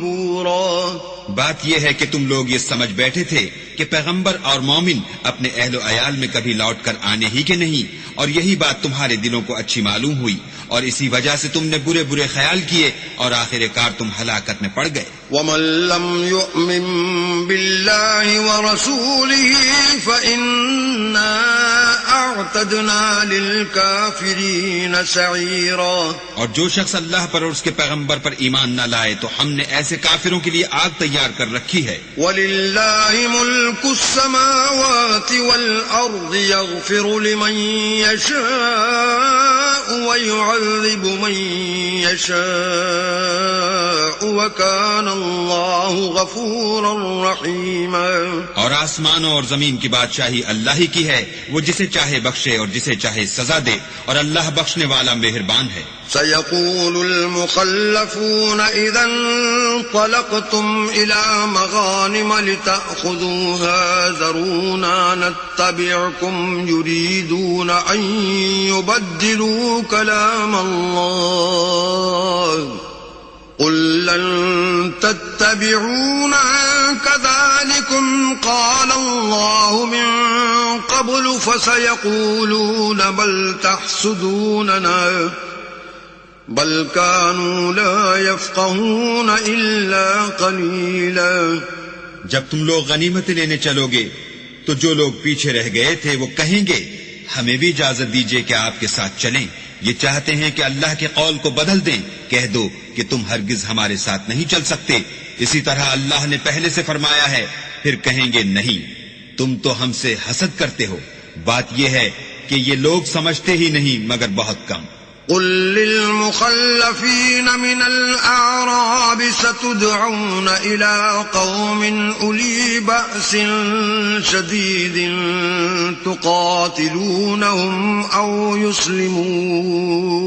بورا. بات یہ ہے کہ تم لوگ یہ سمجھ بیٹھے تھے کہ پیغمبر اور مومن اپنے اہل و عیال میں کبھی لوٹ کر آنے ہی کے نہیں، اور یہی بات تمہارے دلوں کو اچھی معلوم ہوئی، اور اسی وجہ سے تم نے برے برے خیال کیے اور آخر کار تم ہلاکت میں پڑ گئے۔ ومن لم يؤمن بالله ورسوله فإنا أعتدنا للكافرين سعيرا۔ اور جو شخص اللہ پر اور اس کے پیغمبر پر ایمان نہ لائے تو ہم نے ایسے کافروں کے لیے آگ تیار کر رکھی ہے۔ وَلِلَّهِ مُلْكُ السَّمَاوَاتِ وَالْأَرْضِ يَغْفِرُ لِمَن يَشَاءُ وَيُعَذِّبُ مَن يَشَاءُ وَكَانَ اللَّهُ غَفُورًا رَحِيمًا۔ اور آسمانوں اور زمین کی بادشاہی اللہ ہی کی ہے، وہ جسے چاہے بخشے اور جسے چاہے سزا دے، اور اللہ بخشنے والا مہربان ہے۔ سيقول المخلفون إذا انطلقتم إلى مغانم لتأخذوها ذرونا نتبعكم يريدون أن يبدلوا كلام الله قل لن تتبعونا كذلكم قال الله من قبل فسيقولون بل تحسدوننا بل كانوا لا يفقهون إلا قليلا۔ جب تم لوگ غنیمت لینے چلو گے تو جو لوگ پیچھے رہ گئے تھے وہ کہیں گے ہمیں بھی اجازت دیجیے کہ آپ کے ساتھ چلیں، یہ چاہتے ہیں کہ اللہ کے قول کو بدل دیں، کہہ دو کہ تم ہرگز ہمارے ساتھ نہیں چل سکتے، اسی طرح اللہ نے پہلے سے فرمایا ہے، پھر کہیں گے نہیں تم تو ہم سے حسد کرتے ہو۔ بات یہ ہے کہ یہ لوگ سمجھتے ہی نہیں مگر بہت کم۔ قل للمخلفين من الأعراب ستدعون إلى قوم أولي بأس شديد تقاتلونهم أو يسلمون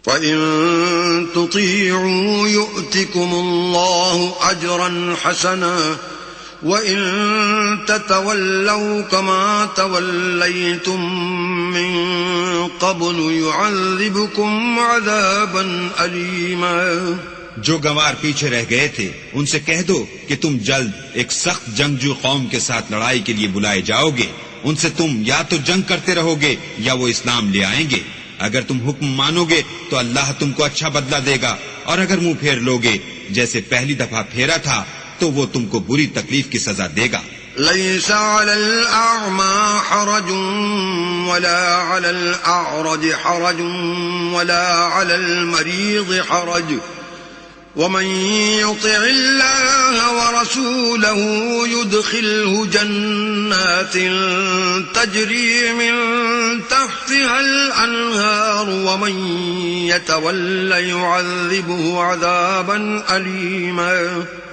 فإن تطيعوا يؤتكم الله أجرا حسنا وَإِن تَتَوَلَّوْا كَمَا تَوَلَّيْتُم مِّن قَبْلُ يُعَذِّبْكُمْ عَذَابًا أَلِيمًا۔ جو گنوار پیچھے رہ گئے تھے ان سے کہہ دو کہ تم جلد ایک سخت جنگجو قوم کے ساتھ لڑائی کے لیے بلائے جاؤ گے، ان سے تم یا تو جنگ کرتے رہو گے یا وہ اسلام لے آئیں گے، اگر تم حکم مانو گے تو اللہ تم کو اچھا بدلہ دے گا، اور اگر منہ پھیر لو گے جیسے پہلی دفعہ پھیرا تھا تو وہ تم کو بری تکلیف کی سزا دے گا۔ ليس على الأعمى حرج ولا على الأعرج حرج ولا على المريض حرج ومن يطع الله ورسوله يدخله جنات تجري من تحتها الأنهار ومن يتولى يعذبه عذابا أليما۔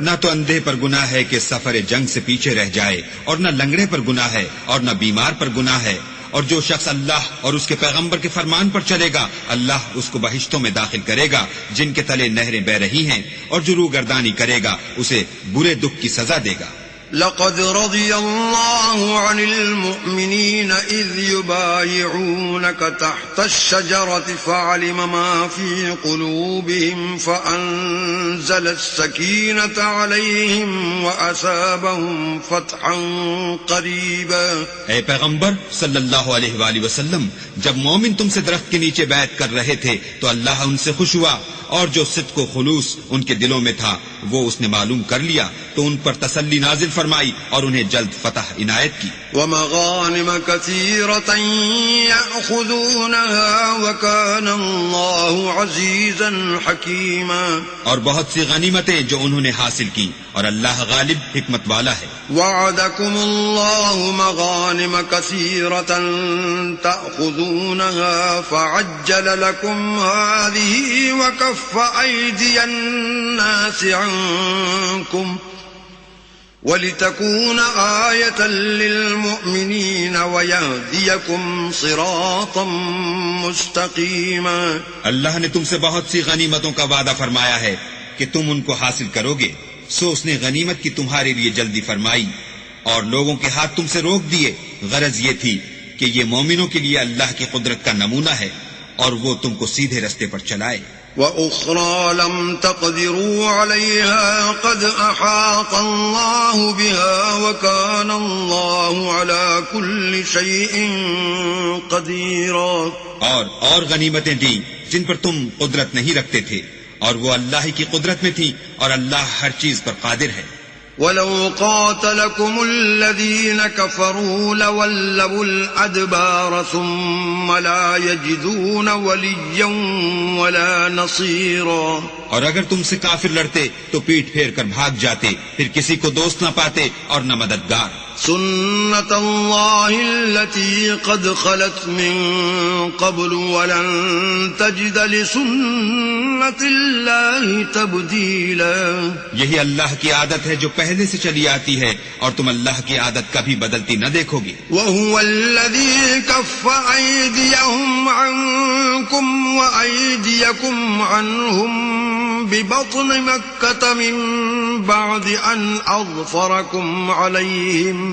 نہ تو اندھے پر گناہ ہے کہ سفر جنگ سے پیچھے رہ جائے، اور نہ لنگڑے پر گناہ ہے اور نہ بیمار پر گناہ ہے، اور جو شخص اللہ اور اس کے پیغمبر کے فرمان پر چلے گا اللہ اس کو بہشتوں میں داخل کرے گا جن کے تلے نہریں بہ رہی ہیں، اور جو روگردانی کرے گا اسے برے دکھ کی سزا دے گا۔ لقد رضي الله عن المؤمنين إذ يبايعونك تحت الشجرة فعلم ما في قلوبهم فأنزل السكينة عليهم وأثابهم فتحا قريبا۔ اے پیغمبر صلی اللہ علیہ وآلہ وسلم، جب مومن تم سے درخت کے نیچے بیعت کر رہے تھے تو اللہ ان سے خوش ہوا، اور جو صدق و خلوص ان کے دلوں میں تھا وہ اس نے معلوم کر لیا تو ان پر تسلی نازل فرمائی اور انہیں جلد فتح عنایت کی۔ وَمَغَانِمَ كَثِيرَةً يَأْخُذُونَهَا وَكَانَ اللَّهُ عَزِيزًا حَكِيمًا۔ اور بہت سی غنیمتیں جو انہوں نے حاصل کی، اور اللہ غالب حکمت والا ہے۔ وَعَدَكُمُ اللَّهُ مَغَانِمَ كَثِيرَةً تَأْخُذُونَهَا فَعَجَّلَ لَكُمْ هَٰذِهِ وَكَفَّ أَيْدِيَ النَّاسِ عَنكُمْ وَلِتَكُونَ آيَةً لِّلْمُؤْمِنِينَ وَيَهْدِيَكُمْ صِرَاطًا مُسْتَقِيمًا۔ اللہ نے تم سے بہت سی غنیمتوں کا وعدہ فرمایا ہے کہ تم ان کو حاصل کرو گے، سو اس نے غنیمت کی تمہارے لیے جلدی فرمائی اور لوگوں کے ہاتھ تم سے روک دیے۔ غرض یہ تھی کہ یہ مومنوں کے لیے اللہ کی قدرت کا نمونہ ہے اور وہ تم کو سیدھے رستے پر چلائے۔ وأخرى لم تقدروا عليها قد أحاط الله بها وكان الله على كل شيء قديرا. اور غنیمتیں دیں جن پر تم قدرت نہیں رکھتے تھے، اور وہ اللہ کی قدرت میں تھی، اور اللہ ہر چیز پر قادر ہے. وَلَوْ قَاتَلَكُمُ الَّذِينَ كَفَرُوا لَوَلَّوُا الْأَدْبَارَ ثُمَّ لَا يَجِدُونَ وَلِيًّا وَلَا نَصِيرًا. اور اگر تم سے کافر لڑتے تو پیٹ پھیر کر بھاگ جاتے، پھر کسی کو دوست نہ پاتے اور نہ مددگار. سنت اللہ التي قد خلت من قبل ولن تجد لسنت اللہ تبدیلا. یہی اللہ کی عادت ہے جو پہلے سے چلی آتی ہے، اور تم اللہ کی عادت کبھی بدلتی نہ دیکھو گے. وهو الذي كف أيديهم عنكم وأيديكم عنهم ببطن مكة من بعد أن أظفركم عليهم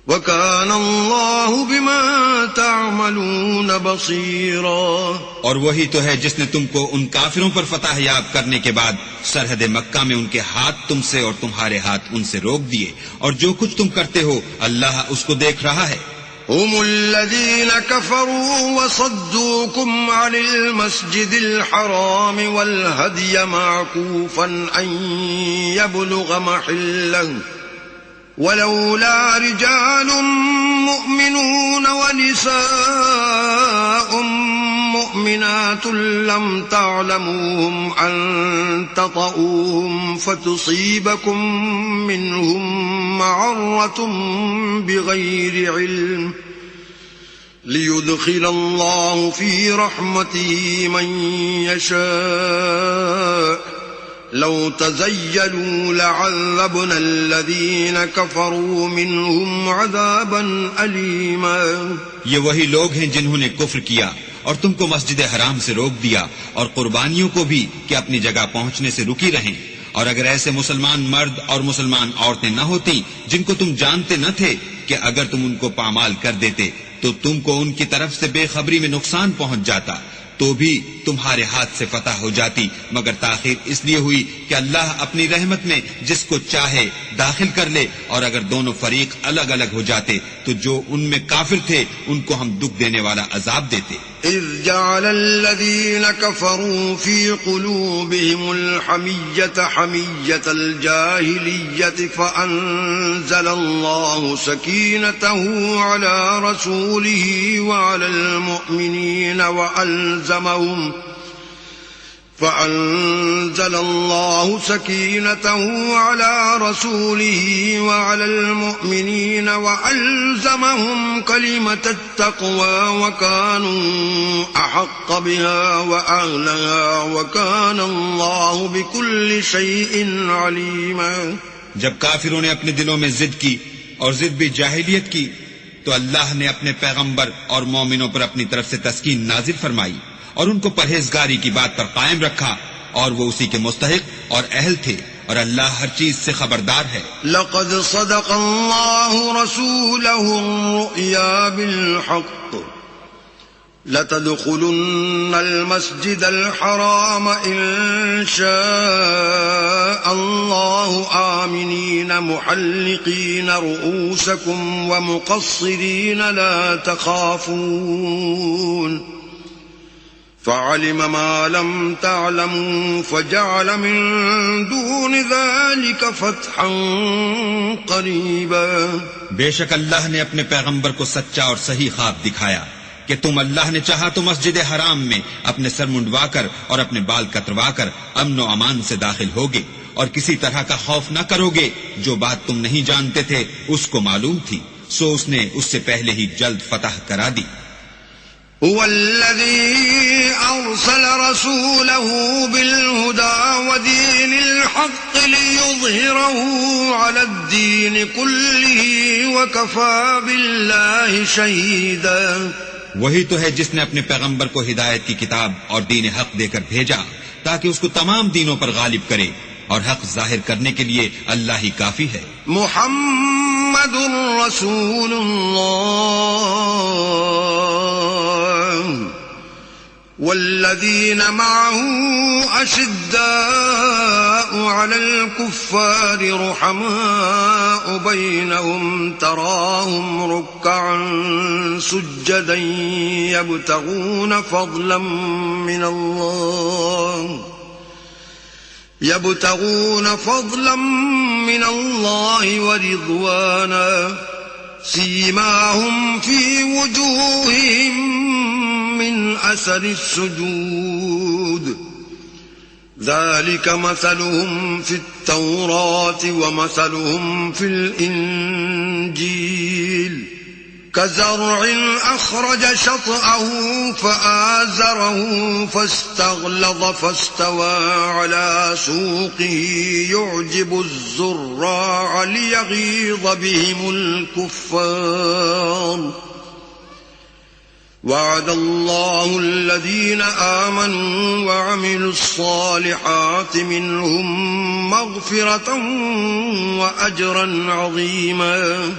وَكَانَ اللَّهُ بِمَا تَعْمَلُونَ بَصِيرًا. اور وہی تو ہے جس نے تم کو ان کافروں پر فتح یاب کرنے کے بعد سرحد مکہ میں ان کے ہاتھ تم سے اور تمہارے ہاتھ ان سے روک دیے، اور جو کچھ تم کرتے ہو اللہ اس کو دیکھ رہا ہے. هم الذين كفروا وصدوكم عن المسجد الحرام والهدي معكوفا أن يبلغ محله ولولا رجال مؤمنون ونساء مؤمنات لم تعلموهم أن تطؤوهم فتصيبكم منهم معرة بغير علم ليدخل الله في رحمته من يشاء لو تزيلوا لعذبنا الذين كفروا منهم عذابا أليما. یہ وہی لوگ ہیں جنہوں نے کفر کیا اور تم کو مسجد حرام سے روک دیا، اور قربانیوں کو بھی کہ اپنی جگہ پہنچنے سے رکی رہیں. اور اگر ایسے مسلمان مرد اور مسلمان عورتیں نہ ہوتی جن کو تم جانتے نہ تھے کہ اگر تم ان کو پامال کر دیتے تو تم کو ان کی طرف سے بے خبری میں نقصان پہنچ جاتا، تو بھی تمہارے ہاتھ سے فتح ہو جاتی، مگر تاخیر اس لیے ہوئی کہ اللہ اپنی رحمت میں جس کو چاہے داخل کر لے. اور اگر دونوں فریق الگ الگ ہو جاتے تو جو ان میں کافر تھے ان کو ہم دکھ دینے والا عذاب دیتے. إذ جعل الذين كفروا في قلوبهم الحمية حمية الجاهلية فأنزل الله سكينته على رسوله وعلى المؤمنين فأنزل الله سكينته على رسوله وعلى المؤمنين وألزمهم كلمة التقوى وكانوا أحق بها وأهلها وكان الله بكل شيء عليما. جب کافروں نے اپنے دلوں میں ضد کی اور ضد بھی جاہلیت کی تو اللہ نے اپنے پیغمبر اور مومنوں پر اپنی طرف سے تسکین نازل فرمائی اور ان کو پرہیزگاری کی بات پر قائم رکھا، اور وہ اسی کے مستحق اور اہل تھے، اور اللہ ہر چیز سے خبردار ہے. لقد صدق الله رسوله الرؤيا بالحق لتدخلن المسجد الحرام إن شاء الله آمنين محلقين رؤوسكم ومقصرين لا تخافون فعلم ما لم تعلموا فجعل من دون ذلك فتحا قريبا. بے شک اللہ نے اپنے پیغمبر کو سچا اور صحیح خواب دکھایا کہ تم اللہ نے چاہا تو مسجد حرام میں اپنے سر منڈوا کر اور اپنے بال کتروا کر امن و امان سے داخل ہوگے، اور کسی طرح کا خوف نہ کرو گے. جو بات تم نہیں جانتے تھے اس کو معلوم تھی، سو اس نے اس سے پہلے ہی جلد فتح کرا دی. هو الذي أرسل رسوله بالهدى ودين الحق ليظهره على الدين كله وكفى بالله شهيدا. وہی تو ہے جس نے اپنے پیغمبر کو ہدایت کی کتاب اور دین حق دے کر بھیجا تاکہ اس کو تمام دینوں پر غالب کرے، اور حق ظاہر کرنے کے لیے اللہ ہی کافی ہے. محمد رسول اللہ والذين معه أشداء على الكفار رحماء بينهم تراهم ركعا سجدا يبتغون فضلا من الله ورضوانا سيماهم في وجوههم من أثر السجود ذلك مثلهم في التوراة ومثلهم في الإنجيل كزرع أخرج شطأه فآزره فاستغلظ فاستوى على سوقه يعجب الزراع ليغيظ بهم الكفار وعد الله الذين آمنوا وعملوا الصالحات منهم مغفرة وأجرا عظيما.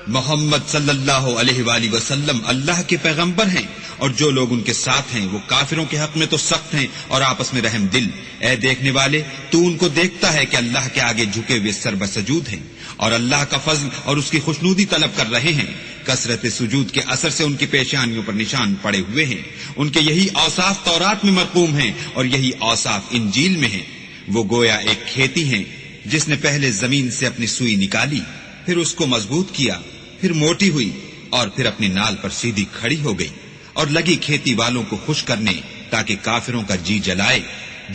محمد صلی اللہ علیہ وآلہ وسلم اللہ کے پیغمبر ہیں، اور جو لوگ ان کے ساتھ ہیں وہ کافروں کے حق میں تو سخت ہیں اور آپس میں رحم دل. اے دیکھنے والے، تو ان کو دیکھتا ہے کہ اللہ کے آگے جھکے ہوئے سر بسجود ہیں اور اللہ کا فضل اور اس کی خوشنودی طلب کر رہے ہیں. کثرت سجود کے اثر سے ان کی پیشانیوں پر نشان پڑے ہوئے ہیں. ان کے یہی اوصاف تورات میں مرقوم ہیں اور یہی اوصاف انجیل میں ہیں. وہ گویا ایک کھیتی ہیں جس نے پہلے زمین سے اپنی سوئی نکالی، پھر اس کو مضبوط کیا، پھر موٹی ہوئی اور پھر اپنی نال پر سیدھی کھڑی ہو گئی اور لگی کھیتی والوں کو خوش کرنے تاکہ کافروں کا جی جلائے.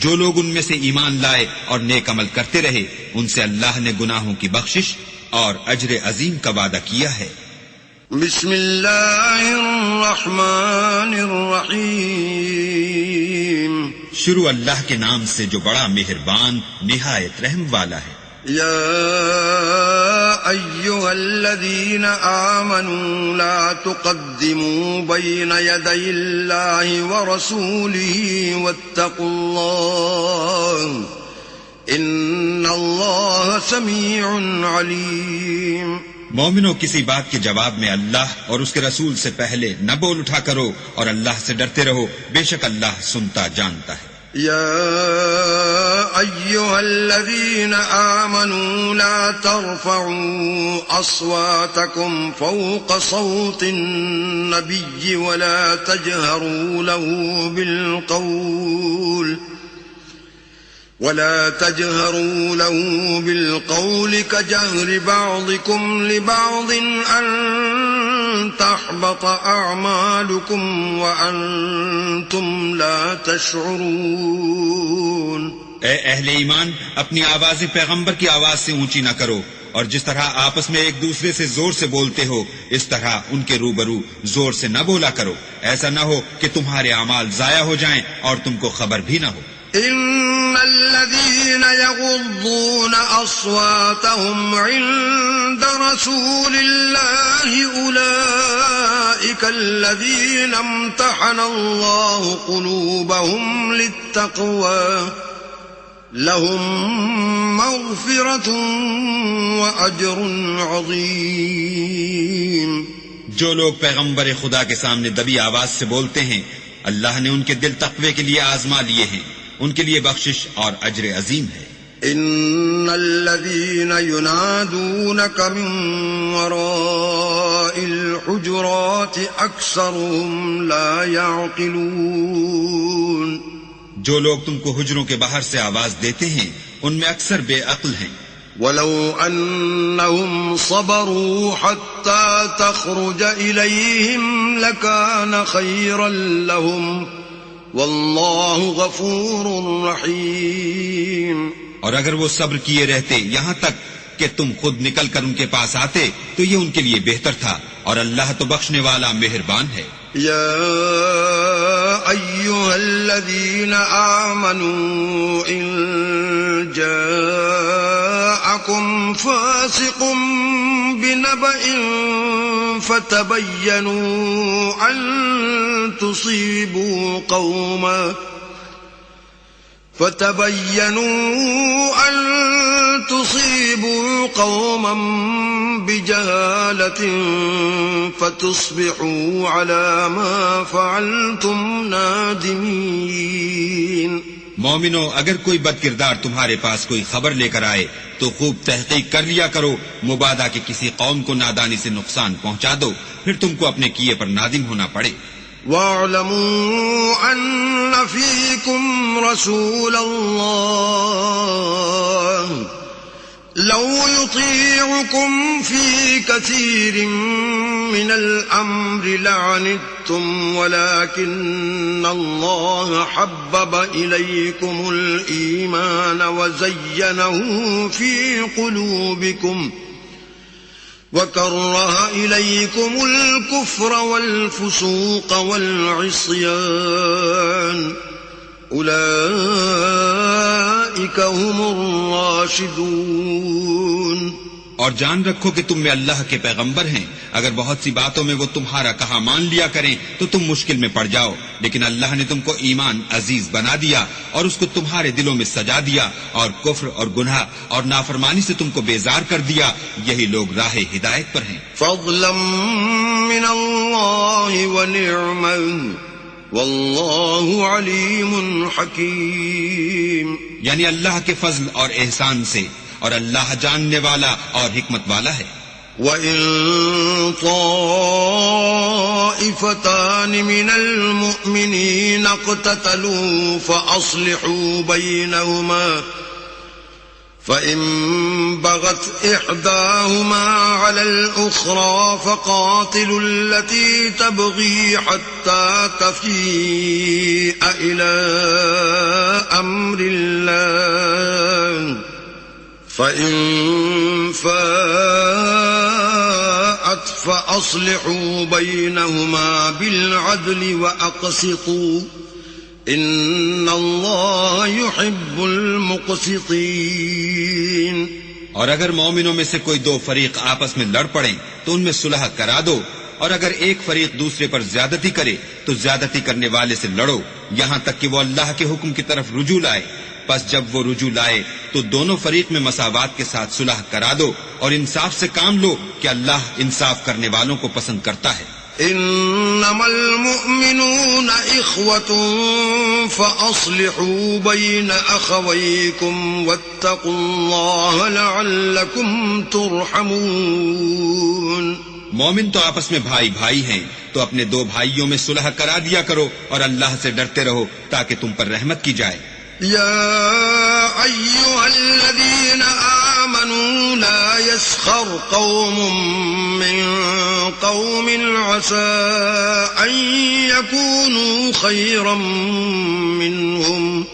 جو لوگ ان میں سے ایمان لائے اور نیک عمل کرتے رہے ان سے اللہ نے گناہوں کی بخشش اور اجر عظیم کا وعدہ کیا ہے. بسم اللہ الرحمن الرحیم. شروع اللہ کے نام سے جو بڑا مہربان نہایت رحم والا ہے. یا ایھا الذین آمنوا لا تقدموا بین یدی اللہ ورسولہ واتقوا اللہ ان اللہ سمیع علیم. مومنوں، کسی بات کے جواب میں اللہ اور اس کے رسول سے پہلے نہ بول اٹھا کرو اور اللہ سے ڈرتے رہو، بے شک اللہ سنتا جانتا ہے. يا أيها الذين آمنوا لا ترفعوا أصواتكم فوق صوت النبي ولا تجهروا له بالقول كجهر بعضكم لبعض أن تحبط أعمالكم وأنتم لا تشعرون. اے اہل ایمان، اپنی آوازیں پیغمبر کی آواز سے اونچی نہ کرو، اور جس طرح آپس میں ایک دوسرے سے زور سے بولتے ہو اس طرح ان کے روبرو زور سے نہ بولا کرو، ایسا نہ ہو کہ تمہارے اعمال ضائع ہو جائیں اور تم کو خبر بھی نہ ہو. ان الذين يغضون اصواتهم عند رسول الله اولئك الذين امتحن الله قلوبهم للتقوى لهم مغفرة واجر عظيم. جو لوگ پیغمبر خدا کے سامنے دبی آواز سے بولتے ہیں اللہ نے ان کے دل تقوی کے لیے آزما لیے ہیں، ان کے لیے بخشش اور اجر عظیم ہے. ان الذين ينادونك من وراء الحجرات اكثرهم لا يعقلون. جو لوگ تم کو حجروں کے باہر سے آواز دیتے ہیں ان میں اکثر بے عقل ہیں. ولو انهم صبروا حتى تخرج اليهم لكان خيرا لهم واللہ غفور رحیم. اور اگر وہ صبر کیے رہتے یہاں تک کہ تم خود نکل کر ان کے پاس آتے تو یہ ان کے لیے بہتر تھا، اور اللہ تو بخشنے والا مہربان ہے. یا ایھا الذین آمنوا ان جاءکم فاسق بنبأ فتبینوا ان تصيبوا تصيبوا قوما بجهالة فتصبحوا على ما فعلتم نادمين. مومنو، اگر کوئی بد کردار تمہارے پاس کوئی خبر لے کر آئے تو خوب تحقیق کر لیا کرو، مبادا کہ کسی قوم کو نادانی سے نقصان پہنچا دو، پھر تم کو اپنے کیے پر نادم ہونا پڑے. وَاعْلَمُوا أَنَّ فِيكُمْ رَسُولَ اللَّهِ لَوْ يُطِيعُكُمْ فِي كَثِيرٍ مِّنَ الْأَمْرِ لَعَنِتُّمْ وَلَكِنَّ اللَّهَ حَبَّبَ إِلَيْكُمُ الْإِيمَانَ وَزَيَّنَهُ فِي قُلُوبِكُمْ وَكَرَّهَ إِلَيْكُمُ الْكُفْرَ وَالْفُسُوقَ وَالْعِصْيَانَ أُولَئِكَ هُمُ الرَّاشِدُونَ. اور جان رکھو کہ تم میں اللہ کے پیغمبر ہیں. اگر بہت سی باتوں میں وہ تمہارا کہا مان لیا کریں تو تم مشکل میں پڑ جاؤ، لیکن اللہ نے تم کو ایمان عزیز بنا دیا اور اس کو تمہارے دلوں میں سجا دیا، اور کفر اور گناہ اور نافرمانی سے تم کو بیزار کر دیا. یہی لوگ راہ ہدایت پر ہیں. فضلا من اللہ ونعمہ واللہ علیم حکیم. یعنی اللہ کے فضل اور احسان سے، اور اللہ جاننے والا اور حکمت والا ہے. وَإِن طَائِفَتَانِ مِنَ الْمُؤْمِنِينَ اقْتَتَلُوا فَأَصْلِحُوا بَيْنَهُمَا فَإِن بَغَتْ إِحْدَاهُمَا عَلَى الْأُخْرَى فَقَاتِلُوا الَّتِي تَبْغِي حَتَّى تَفِيءَ إِلَى أَمْرِ اللَّهِ فَإِن فَاءَتْ فَأَصْلِحُوا بَيْنَهُمَا بِالْعَدْلِ وَأَقْسِطُوا إِنَّ اللَّهَ يُحِبُّ الْمُقْسِطِينَ. اور اگر مومنوں میں سے کوئی دو فریق آپس میں لڑ پڑیں تو ان میں صلح کرا دو، اور اگر ایک فریق دوسرے پر زیادتی کرے تو زیادتی کرنے والے سے لڑو یہاں تک کہ وہ اللہ کے حکم کی طرف رجوع لائے. پس جب وہ رجوع لائے تو دونوں فریق میں مساوات کے ساتھ صلح کرا دو، اور انصاف سے کام لو کہ اللہ انصاف کرنے والوں کو پسند کرتا ہے. انما المؤمنون اخوة فاصلحوا بين اخويكم واتقوا الله لعلكم ترحمون. مومن تو آپس میں بھائی بھائی ہیں، تو اپنے دو بھائیوں میں صلح کرا دیا کرو اور اللہ سے ڈرتے رہو تاکہ تم پر رحمت کی جائے. يا أيها الذين آمنوا لا يسخر قوم من قوم عسى أن يكونوا خيرا منهم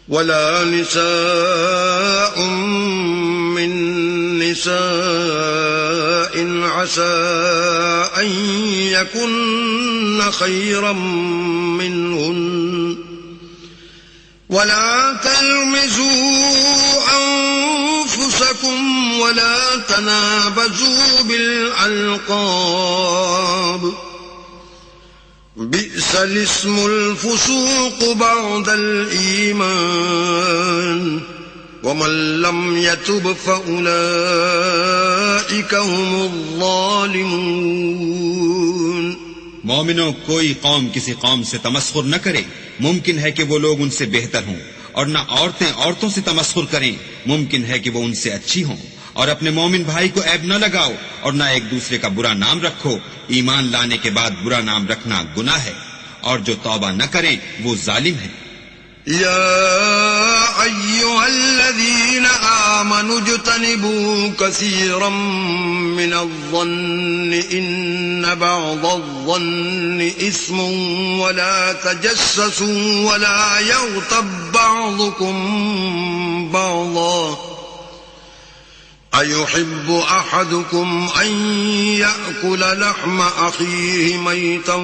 ولا نساء من نساء عسى أن يكن خيرا منهن ولا تلمزوا أنفسكم ولا تنابزوا بالألقاب بئس الاسم الفسوق بعد الإيمان ومن لم يتب فأولئك هم الظالمون. مومنوں، کوئی قوم کسی قوم سے تمسخر نہ کرے، ممکن ہے کہ وہ لوگ ان سے بہتر ہوں، اور نہ عورتیں عورتوں سے تمسخر کریں، ممکن ہے کہ وہ ان سے اچھی ہوں. اور اپنے مومن بھائی کو عیب نہ لگاؤ اور نہ ایک دوسرے کا برا نام رکھو. ایمان لانے کے بعد برا نام رکھنا گناہ ہے، اور جو توبہ نہ کریں وہ ظالم ہے. يا أيها الذين آمنوا اجتنبوا كثيرا من الظن إن بعض الظن إثم ولا تجسسوا ولا يغتب بعضكم بعضا أيحب أحدكم أن يأكل لحم أخيه ميتا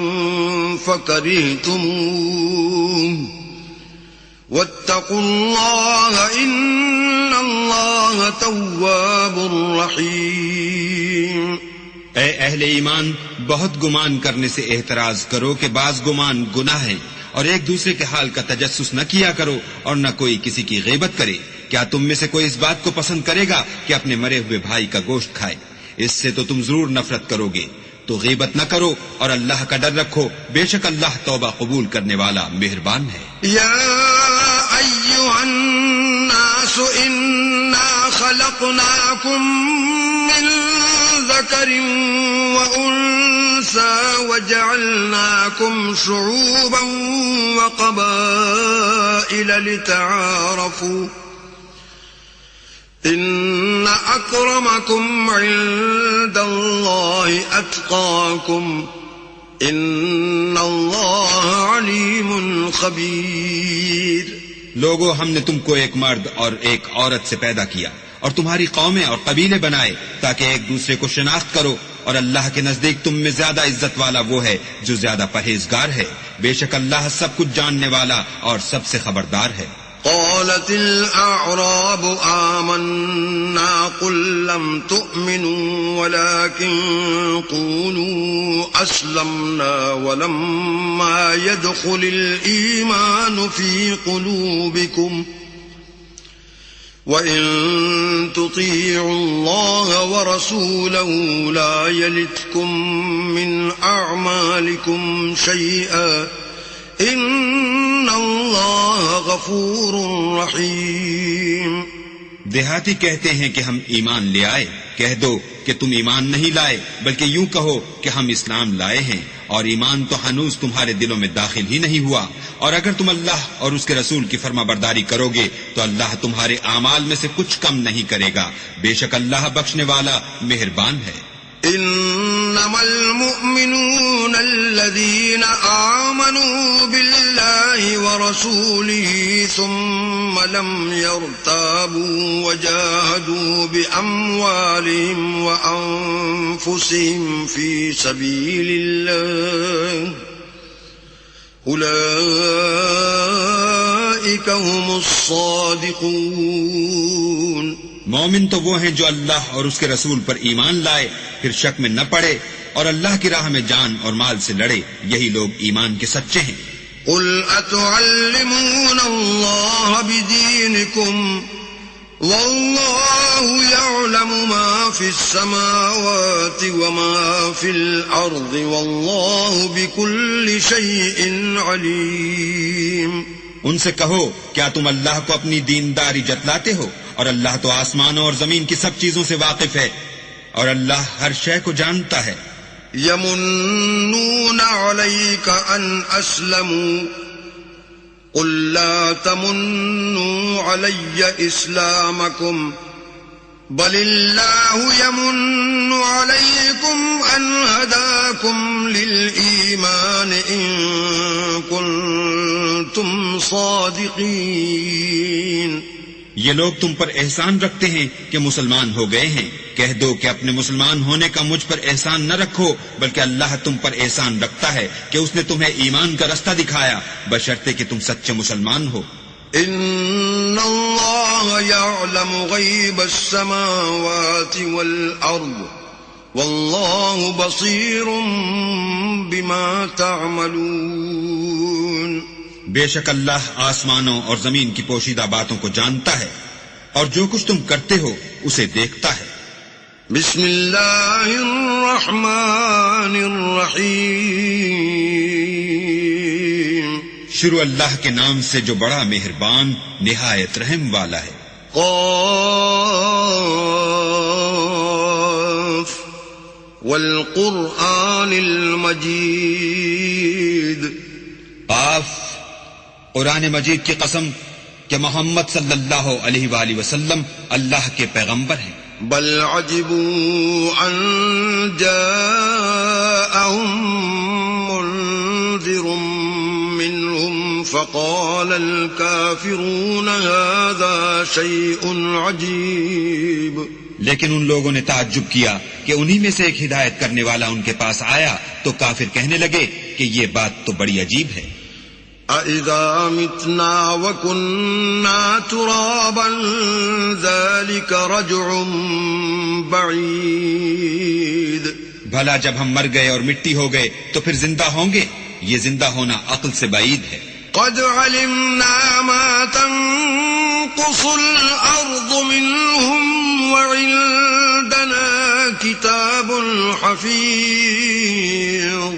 فكرهتموه واتقوا الله إن الله تواب رحيم. اے اہل ایمان، بہت گمان کرنے سے احتراز کرو کہ بعض گمان گناہ ہے، اور ایک دوسرے کے حال کا تجسس نہ کیا کرو اور نہ کوئی کسی کی غیبت کرے. کیا تم میں سے کوئی اس بات کو پسند کرے گا کہ اپنے مرے ہوئے بھائی کا گوشت کھائے؟ اس سے تو تم ضرور نفرت کرو گے. تو غیبت نہ کرو اور اللہ کا ڈر رکھو، بے شک اللہ توبہ قبول کرنے والا مہربان ہے. يا أيها الناس إنا خلقناكم من ذكر وأنثى وجعلناكم شعوبا وقبائل لتعارفوا إن أكرمكم عند الله أتقاكم ان اللہ علیم خبیر. لوگوں، ہم نے تم کو ایک مرد اور ایک عورت سے پیدا کیا اور تمہاری قومیں اور قبیلے بنائے تاکہ ایک دوسرے کو شناخت کرو، اور اللہ کے نزدیک تم میں زیادہ عزت والا وہ ہے جو زیادہ پرہیزگار ہے. بے شک اللہ سب کچھ جاننے والا اور سب سے خبردار ہے. قالت الأعراب آمنا قل لم تؤمنوا ولكن قولوا أسلمنا ولما يدخل الإيمان في قلوبكم وإن تطيعوا الله ورسوله لا يلتكم من أعمالكم شيئا ان اللہ غفور رحیم. دیہاتی کہتے ہیں کہ ہم ایمان لے آئے. کہہ دو کہ تم ایمان نہیں لائے بلکہ یوں کہو کہ ہم اسلام لائے ہیں، اور ایمان تو ہنوز تمہارے دلوں میں داخل ہی نہیں ہوا. اور اگر تم اللہ اور اس کے رسول کی فرما برداری کرو گے تو اللہ تمہارے اعمال میں سے کچھ کم نہیں کرے گا. بے شک اللہ بخشنے والا مہربان ہے. انما المؤمنون الذين آمنوا بالله ورسوله ثم لم يرتابوا وجاهدوا بأموالهم وأنفسهم في سبيل الله أولئك هم الصادقون. مومن تو وہ ہیں جو اللہ اور اس کے رسول پر ایمان لائے، پھر شک میں نہ پڑے اور اللہ کی راہ میں جان اور مال سے لڑے، یہی لوگ ایمان کے سچے ہیں. قل اتعلمون اللہ بدینکم واللہ یعلم ما فی السماوات وما فی الارض واللہ بکل شیء علیم. ان سے کہو کیا تم اللہ کو اپنی دینداری جتلاتے ہو؟ اور اللہ تو آسمانوں اور زمین کی سب چیزوں سے واقف ہے، اور اللہ ہر شے کو جانتا ہے. یمنون علیک ان اسلموا قل لا تمنوا علی اسلامکم بل اللہ یمن علیکم ان ہداکم للایمان ان کنتم صادقین. یہ لوگ تم پر احسان رکھتے ہیں کہ مسلمان ہو گئے ہیں. کہہ دو کہ اپنے مسلمان ہونے کا مجھ پر احسان نہ رکھو، بلکہ اللہ تم پر احسان رکھتا ہے کہ اس نے تمہیں ایمان کا رستہ دکھایا، بشرطے کہ تم سچے مسلمان ہو. ان اللہ یعلم غیب السماوات والارض واللہ بصیر بما تعملون. بے شک اللہ آسمانوں اور زمین کی پوشیدہ باتوں کو جانتا ہے اور جو کچھ تم کرتے ہو اسے دیکھتا ہے. بسم اللہ الرحمن الرحیم. شروع اللہ کے نام سے جو بڑا مہربان نہایت رحم والا ہے. قاف والقرآن المجید. قاف، قرآن مجید کی قسم کہ محمد صلی اللہ علیہ وآلہ وسلم اللہ کے پیغمبر ہیں. بل عجبوا ان جاءهم منذر منهم فقال الكافرون هذا شيء عجيب. لیکن ان لوگوں نے تعجب کیا کہ انہی میں سے ایک ہدایت کرنے والا ان کے پاس آیا تو کافر کہنے لگے کہ یہ بات تو بڑی عجیب ہے. أَإِذَا مِتْنَا وَكُنَّا تُرَابًا ذَلِكَ رَجْعٌ بَعِيدٌ. بھلا جب ہم مر گئے اور مٹی ہو گئے تو پھر زندہ ہوں گے؟ یہ زندہ ہونا عقل سے بعید ہے. قد علمنا ما تنقص الأرض منهم وعندنا كتاب حفيظ.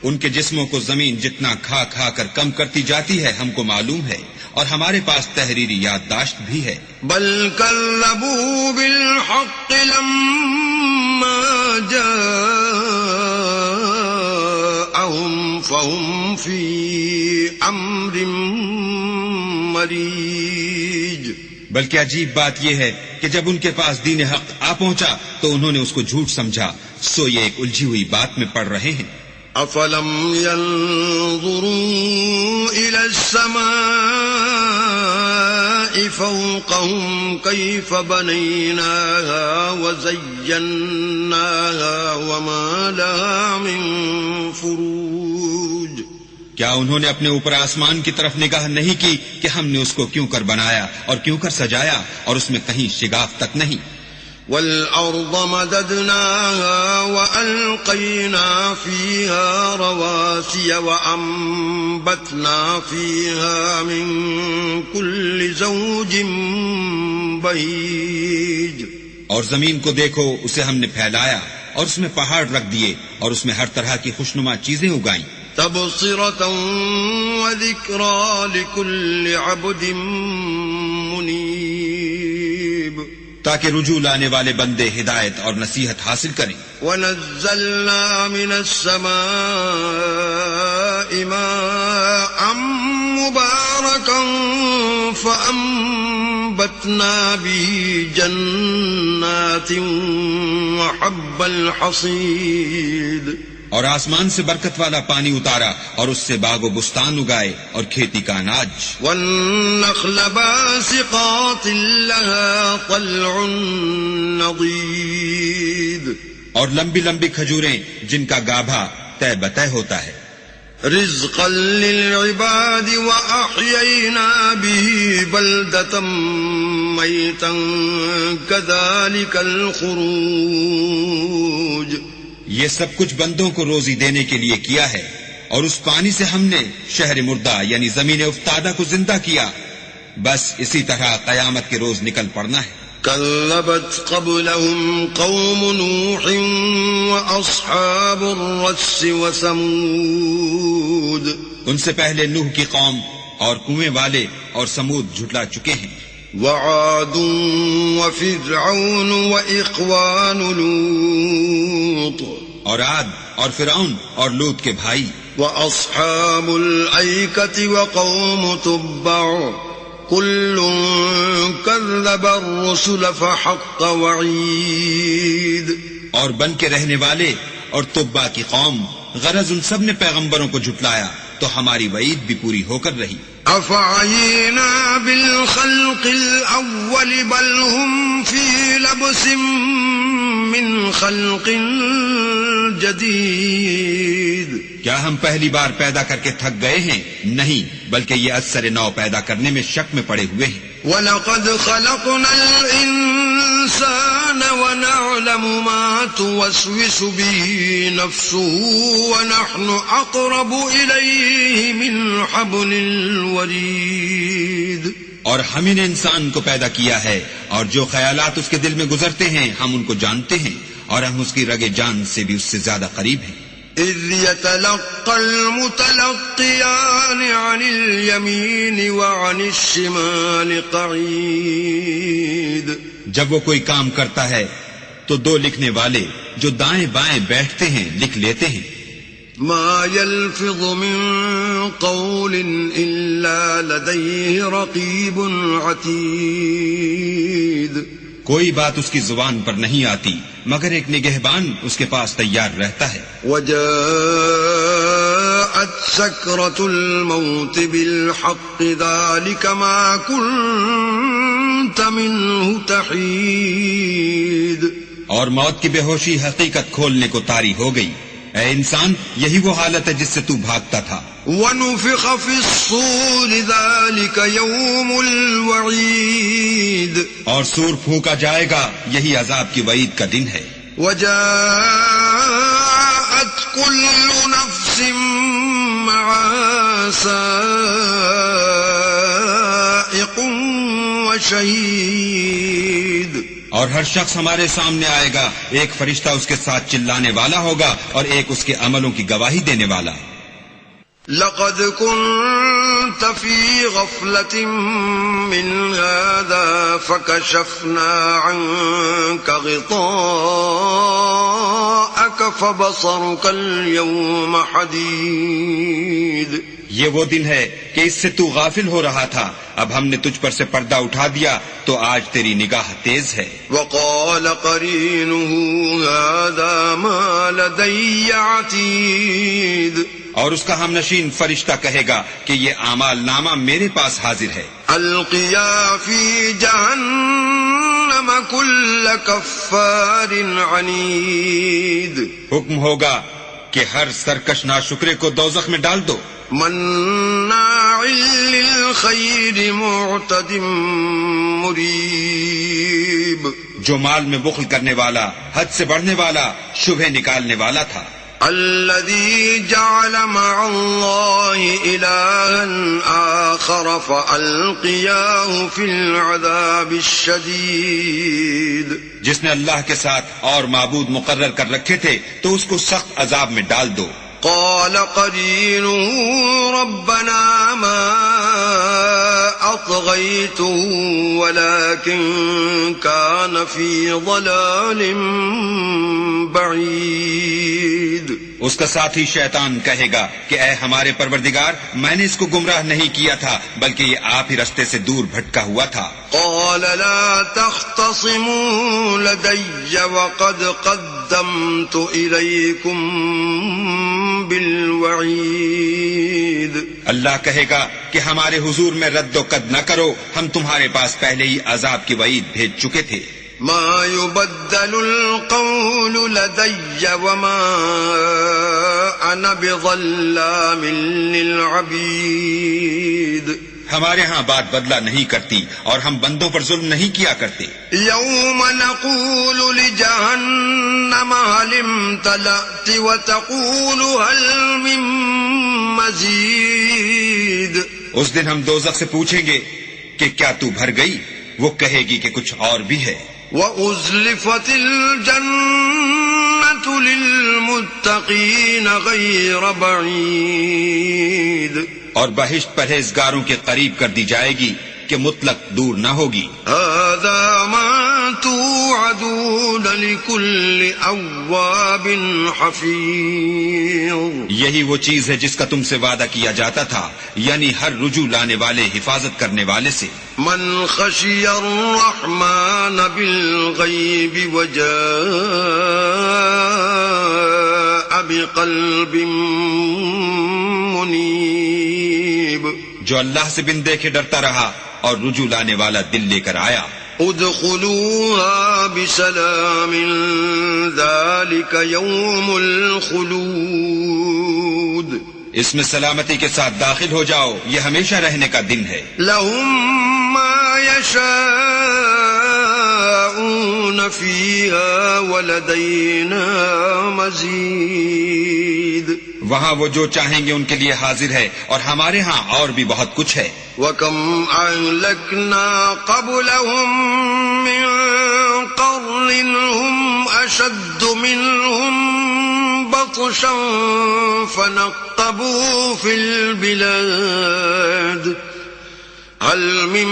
ان کے جسموں کو زمین جتنا کھا کھا کر کم کرتی جاتی ہے ہم کو معلوم ہے، اور ہمارے پاس تحریری یادداشت بھی ہے. بل كذبوا بالحق لما جاءهم فهم في امر مریج. بلکہ عجیب بات یہ ہے کہ جب ان کے پاس دین حق آ پہنچا تو انہوں نے اس کو جھوٹ سمجھا، سو یہ ایک الجھی ہوئی بات میں پڑ رہے ہیں. افلم ينظروا الى السماء فوقهم كيف بنيناها وزيناها وما لها من فروج. کیا انہوں نے اپنے اوپر آسمان کی طرف نگاہ نہیں کی کہ ہم نے اس کو کیوں کر بنایا اور کیوں کر سجایا، اور اس میں کہیں شگاف تک نہیں. والأرض مددناها وألقينا فيها رواسي وأنبتنا فيها من كل زوج بهيج. اور زمین کو دیکھو، اسے ہم نے پھیلایا اور اس میں پہاڑ رکھ دیے اور اس میں ہر طرح کی خوشنما چیزیں اگائیں. تبصرة وذكرى لكل عبد منيب. تاکہ رجوع لانے والے بندے ہدایت اور نصیحت حاصل کریں. وَنَزَّلْنَا مِنَ السَّمَاءِ مَاءً مُبَارَكًا فَأَنبَتْنَا بِهِ جَنَّاتٍ وَحَبَّ الْحَصِيدِ. اور آسمان سے برکت والا پانی اتارا اور اس سے باغ و بستان اگائے اور کھیتی کا اناج. وَالنَّخْلَ بَاسِقَاتٍ لَهَا طَلْعٌ نَضِيدٌ. اور لمبی لمبی کھجوریں جن کا گابھا طے بطے ہوتا ہے. رِزْقًا لِلْعِبَادِ وَأَحْيَيْنَا بِهِ بَلْدَةً مَيْتًا كَذَلِكَ الْخُرُوجُ. یہ سب کچھ بندوں کو روزی دینے کے لیے کیا ہے، اور اس پانی سے ہم نے شہر مردہ یعنی زمین افتادہ کو زندہ کیا. بس اسی طرح قیامت کے روز نکل پڑنا ہے. كذبت قبلهم قوم نوح وأصحاب الرس وثمود. ان سے پہلے نوح کی قوم اور کنویں والے اور سمود جھٹلا چکے ہیں. وعاد وفرعون وإخوان لوط. اور عاد اور فرعون اور لوط کے بھائی. وأصحاب الأيكة وقوم تبع كل كذب الرسل فحق وعيد. اور بن کے رہنے والے اور تبع کی قوم، غرض ان سب نے پیغمبروں کو جھٹلایا تو ہماری وعید بھی پوری ہو کر رہی. أفعينا بالخلق الأول بل هم في لبس من خلق جديد. کیا ہم پہلی بار پیدا کر کے تھک گئے ہیں؟ نہیں، بلکہ یہ اثر نو پیدا کرنے میں شک میں پڑے ہوئے ہیں. وَلَقَدْ خَلَقْنَا الْإِنسَانَ وَنَعْلَمُ مَا تُوَسْوِسُ بِهِ نَفْسُهُ وَنَحْنُ أَقْرَبُ إِلَيْهِ مِنْ حَبْلِ الْوَرِيدِ. اور ہم نے انسان کو پیدا کیا ہے، اور جو خیالات اس کے دل میں گزرتے ہیں ہم ان کو جانتے ہیں، اور ہم اس کی رگ جان سے بھی اس سے زیادہ قریب ہیں. إِذْ يَتَلَقَّى الْمُتَلَقِّيَانِ عَنِ الْيَمِينِ وَعَنِ الشِّمَالِ قَعِيدٌ. جب وہ کوئی کام کرتا ہے تو دو لکھنے والے جو دائیں بائیں بیٹھتے ہیں لکھ لیتے ہیں. مَا يَلْفِظُ مِن قَوْلٍ إِلَّا لَدَيْهِ رَقِيبٌ عَتِيدٌ. کوئی بات اس کی زبان پر نہیں آتی مگر ایک نگہبان اس کے پاس تیار رہتا ہے. وَجَاءَتْ سَكْرَةُ الْمَوْتِ بِالْحَقِّ ذَلِكَ مَا كُنْتَ مِنْهُ تَحِيدُ. اور موت کی بے ہوشی حقیقت کھولنے کو طاری ہو گئی. اے انسان، یہی وہ حالت ہے جس سے تو بھاگتا تھا. وَنُفِخَ فِي الصُّورِ ذَلِكَ يَوْمُ الْوَعِيدِ. اور سور پھونکا جائے گا، یہی عذاب کی وعید کا دن ہے. وَجَاءَتْ كُلُّ نَفْسٍ معها سائق وشهيد. اور ہر شخص ہمارے سامنے آئے گا، ایک فرشتہ اس کے ساتھ چلانے والا ہوگا اور ایک اس کے عملوں کی گواہی دینے والا. لقد كنت في غفلة من هذا فكشفنا عنك غطاءك فبصرك اليوم حديد. یہ وہ دن ہے کہ اس سے تو غافل ہو رہا تھا، اب ہم نے تجھ پر سے پردہ اٹھا دیا تو آج تیری نگاہ تیز ہے. وقال قرينه هذا ما لدي عتيد. اور اس کا ہم نشین فرشتہ کہے گا کہ یہ اعمال نامہ میرے پاس حاضر ہے. القيا في جهنم كل كفار عنيد. حکم ہوگا کہ ہر سرکش ناشکرے کو دوزخ میں ڈال دو. مناع للخير معتد مريب. جو مال میں بخل کرنے والا، حد سے بڑھنے والا، شبہ نکالنے والا تھا. الذي جعل مع الله إلها آخر فألقياه في العذاب الشديد. جس نے اللہ کے ساتھ اور معبود مقرر کر رکھے تھے تو اس کو سخت عذاب میں ڈال دو. قال قرينه ربنا ما أطغيته ولكن كان في ضلال بعيد. اس کا ساتھی شیطان کہے گا کہ اے ہمارے پروردگار، میں نے اس کو گمراہ نہیں کیا تھا بلکہ یہ آپ ہی رستے سے دور بھٹکا ہوا تھا. قال لا تختصموا لدي وقد قدمت إليكم بالوعيد. اللہ کہے گا کہ ہمارے حضور میں رد و قد نہ کرو، ہم تمہارے پاس پہلے ہی عذاب کی وعید بھیج چکے تھے. ما يبدل القول لدي وما أنا بظلام للعبيد. ہمارے ہاں بات بدلہ نہیں کرتی اور ہم بندوں پر ظلم نہیں کیا کرتے. يوم نقول لجهنم هل امتلأت وتقول هل من مزيد. اس دن ہم دوزخ سے پوچھیں گے کہ کیا تو بھر گئی؟ وہ کہے گی کہ کچھ اور بھی ہے. وَأُزْلِفَتِ الْجَنَّةُ لِلْمُتَّقِينَ غَيْرَ بَعِيدٍ. اور بہشت پرہیزگاروں کے قریب کر دی جائے گی کہ مطلق دور نہ ہوگی. هَذَا مَا تُوعَدُونَ لِكُلِّ أَوَّابٍ حَفِيظٍ. یہی وہ چیز ہے جس کا تم سے وعدہ کیا جاتا تھا، یعنی ہر رجوع لانے والے، حفاظت کرنے والے سے. من خشی الرحمن بالغیب وجاء بقلب منیب. جو اللہ سے بن دیکھے ڈرتا رہا اور رجوع لانے والا دل لے کر آیا. ادخلوها بسلام ذلك يوم الخلود. اس میں سلامتی کے ساتھ داخل ہو جاؤ، یہ ہمیشہ رہنے کا دن ہے. لهم ما يشاءون فيها ولدينا مزيد. وہاں وہ جو چاہیں گے ان کے لیے حاضر ہے اور ہمارے ہاں اور بھی بہت کچھ ہے. وَكَمْ أَهْلَكْنَا قَبْلَهُمْ مِنْ قَرْنٍ هُمْ أَشَدُّ مِنْهُمْ بَطْشًا فَنَقَّبُوا فِي الْبِلَادِ هَلْ مِنْ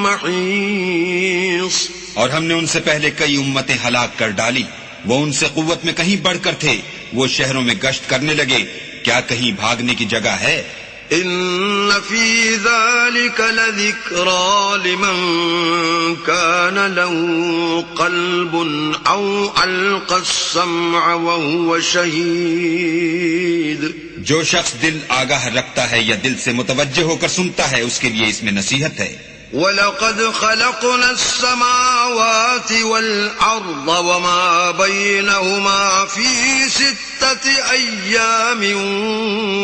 مَحِيصٍ. اور ہم نے ان سے پہلے کئی امتیں ہلاک کر ڈالی، وہ ان سے قوت میں کہیں بڑھ کر تھے. وہ شہروں میں گشت کرنے لگے، کیا کہیں بھاگنے کی جگہ ہے؟ ان فی ذلک لذکرى لمن کان له قلب او القى السمع وهو شہید. جو شخص دل آگاہ رکھتا ہے یا دل سے متوجہ ہو کر سنتا ہے اس کے لیے اس میں نصیحت ہے. وَلَقَدْ خَلَقْنَا السَّمَاوَاتِ وَالْأَرْضَ وَمَا بَيْنَهُمَا فِي 6 أَيَّامٍ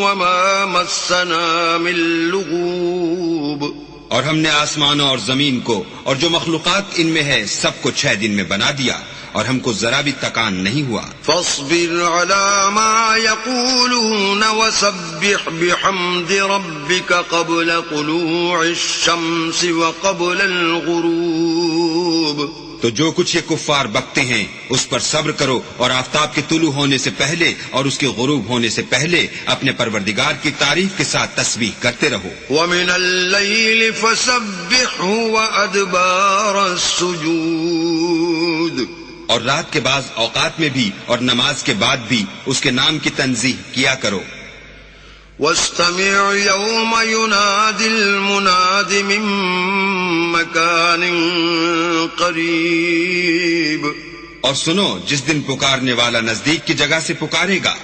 وَمَا مَسَّنَا مِن لُغُوبٍ. اور ہم نے آسمانوں اور زمین کو اور جو مخلوقات ان میں ہے سب کو 6 دن میں بنا دیا اور ہم کو ذرا بھی تکان نہیں ہوا. فاصبر على ما يقولون وسبح بحمد ربك قبل طلوع الشمس وقبل الغروب. تو جو کچھ یہ کفار بکتے ہیں اس پر صبر کرو اور آفتاب کے طلوع ہونے سے پہلے اور اس کے غروب ہونے سے پہلے اپنے پروردگار کی تعریف کے ساتھ تسبیح کرتے رہو. ومن الليل فسبحه وأدبار السجود. اور رات کے بعض اوقات میں بھی اور نماز کے بعد بھی اس کے نام کی تنزیح کیا کرو. واستمع يوم ينادي المناد من مكان قريب. اور سنو جس دن پکارنے والا نزدیک کی جگہ سے پکارے گا.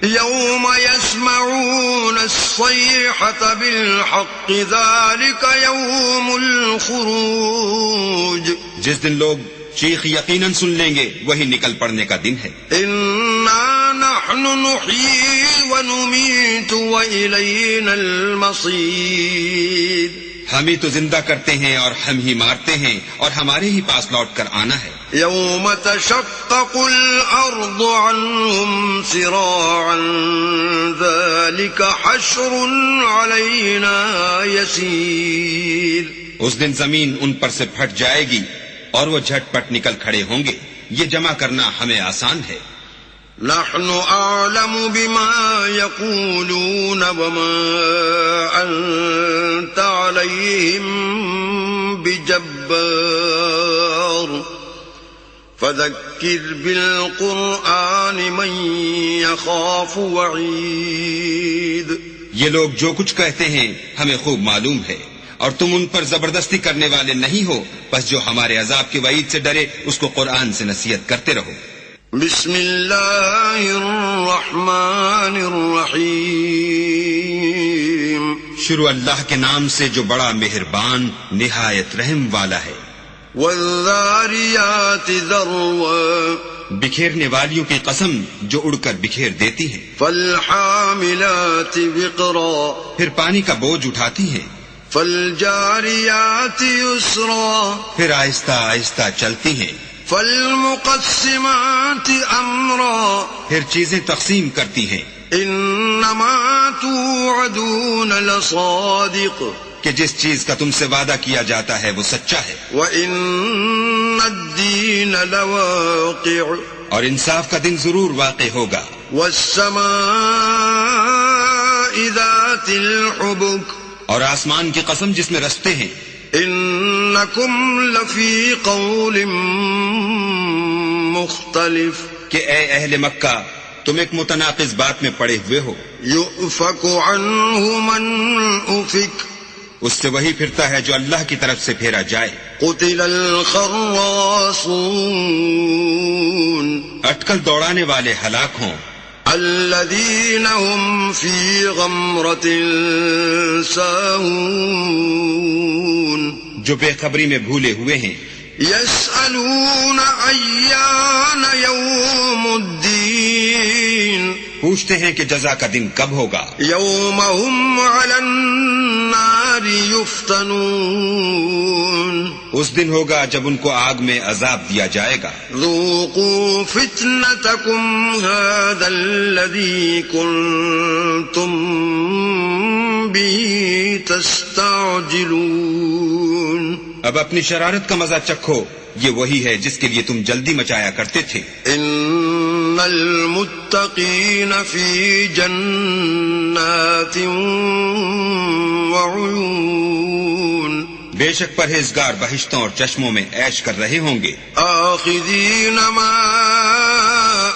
يوم يسمعون الصيحة بالحق ذلك يوم الخروج. جس دن لوگ چیخ یقیناً سن لیں گے وہی نکل پڑنے کا دن ہے. إنا نحن نحيي ونميت وإلينا المصير. ہم ہی تو زندہ کرتے ہیں اور ہم ہی مارتے ہیں اور ہمارے ہی پاس لوٹ کر آنا ہے. يوم تشقق الأرض عنهم سراعا ذلك حشر علينا يسير. اس دن زمین ان پر سے پھٹ جائے گی اور وہ جھٹ پٹ نکل کھڑے ہوں گے. یہ جمع کرنا ہمیں آسان ہے. نحن أعلم بما يقولون وما أنت عليهم بجبار فذكر بالقرآن من يخاف وعيد. یہ لوگ جو کچھ کہتے ہیں ہمیں خوب معلوم ہے اور تم ان پر زبردستی کرنے والے نہیں ہو. بس جو ہمارے عذاب کے وعید سے ڈرے اس کو قرآن سے نصیحت کرتے رہو. بسم اللہ الرحمن الرحیم. شروع اللہ کے نام سے جو بڑا مہربان نہایت رحم والا ہے. والذاریات ذروا. بکھیرنے والیوں کی قسم جو اڑ کر بکھیر دیتی ہیں. فالحاملات وقرا. پھر پانی کا بوجھ اٹھاتی ہیں. فالجاریات یسرا. پھر آہستہ آہستہ چلتی ہیں. فالمقسمات امرا. پھر چیزیں تقسیم کرتی ہیں. انما توعدون لصادق. کہ جس چیز کا تم سے وعدہ کیا جاتا ہے وہ سچا ہے. وَإِنَّ الدِّينَ لَوَاقِعٌ. اور انصاف کا دن ضرور واقع ہوگا. وَالسَّمَاءِ ذَاتِ الْحُبُكِ. اور آسمان کی قسم جس میں رستے ہیں. إِنَّكُمْ لَفِي قَوْلٍ مُخْتَلِفٍ. کہ اے اہل مکہ تم ایک متناقض بات میں پڑے ہوئے ہو. يُؤْفَكُ عَنْهُ مَنْ أُفِكَ. اس سے وہی پھرتا ہے جو اللہ کی طرف سے پھیرا جائے. قُتِلَ الْخَرَّاصُونَ. اٹکل دوڑانے والے ہلاک ہوں. الذين هم في غمرة ساهون. جو بے خبری میں بھولے ہوئے ہیں. يسألون أيان يوم الدين. پوچھتے ہیں کہ جزا کا دن کب ہوگا. يوم هم على النار يفتنون. اس دن ہوگا جب ان کو آگ میں عذاب دیا جائے گا. ذوقوا فتنتكم هذا الذي كنتم به تستعجلون. اب اپنی شرارت کا مزہ چکھو. یہ وہی ہے جس کے لیے تم جلدی مچایا کرتے تھے. ان المتقین فی جنات وعیون. بے شک پرہیزگار بہشتوں اور چشموں میں عیش کر رہے ہوں گے. آخذین ما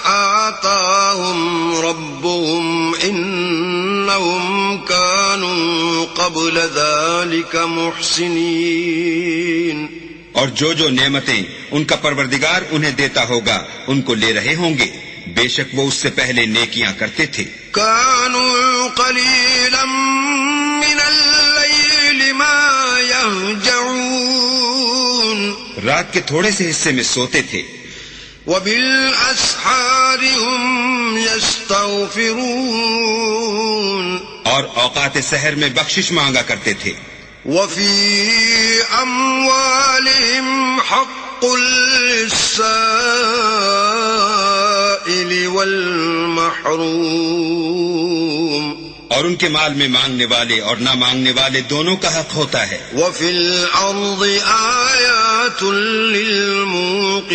آتاہم ربهم انہم كانوا قبل ذلك محسنین. اور جو نعمتیں ان کا پروردگار انہیں دیتا ہوگا ان کو لے رہے ہوں گے. بے شک وہ اس سے پہلے نیکیاں کرتے تھے. كانوا قليلا من الليل ما يهجعون. رات کے تھوڑے سے حصے میں سوتے تھے. وبالاسحار هم يستغفرون. اور اوقات سحر میں بخشش مانگا کرتے تھے. وفي أموالهم حق للسائل محروم اور ان کے مال میں مانگنے والے اور نہ مانگنے والے دونوں کا حق ہوتا ہے. وفي الأرض آيات للموقنين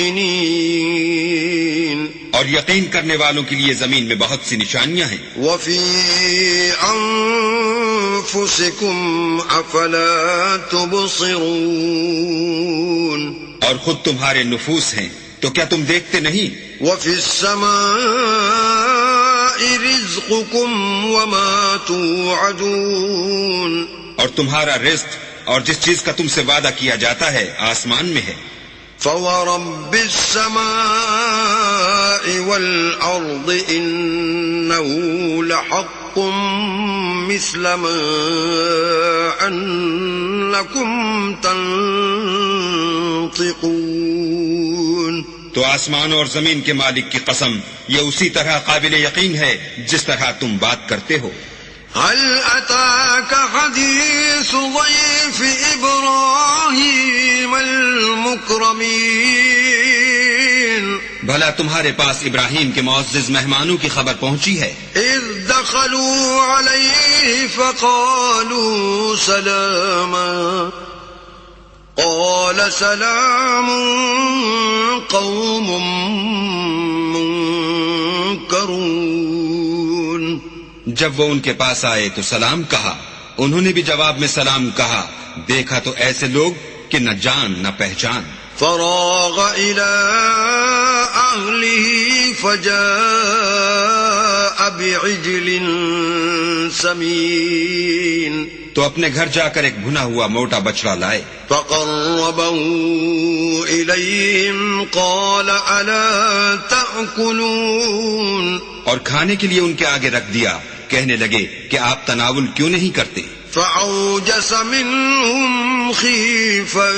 اور یقین کرنے والوں کے لیے زمین میں بہت سی نشانیاں ہیں. وفي أنفسكم أفلا تبصرون اور خود تمہارے نفوس ہیں تو کیا تم دیکھتے نہیں؟ وفي السماء رزقكم وما توعدون اور تمہارا رزق اور جس چیز کا تم سے وعدہ کیا جاتا ہے آسمان میں ہے. فورب السماء والأرض إنه لحق مثل ما أنكم تنطقون. تو آسمان اور زمین کے مالک کی قسم یہ اسی طرح قابل یقین ہے جس طرح تم بات کرتے ہو. هل أتاك حديث ضيف إبراهيم المكرمين بھلا تمہارے پاس ابراہیم کے معزز مہمانوں کی خبر پہنچی ہے؟ إذ دخلوا عليه فقالوا سلاما قال سلام قوم منكرون. جب وہ ان کے پاس آئے تو سلام کہا. انہوں نے بھی جواب میں سلام کہا. دیکھا تو ایسے لوگ کہ نہ جان نہ پہچان. فراغ إلى أهله فجاء بعجل سمين تو اپنے گھر جا کر ایک بھنا ہوا موٹا بچڑا لائے. فقربه إليهم قال ألا تأكلون اور کھانے کے لیے ان کے آگے رکھ دیا. کہنے لگے کہ آپ تناول کیوں نہیں کرتے؟ فأوجس منهم خيفة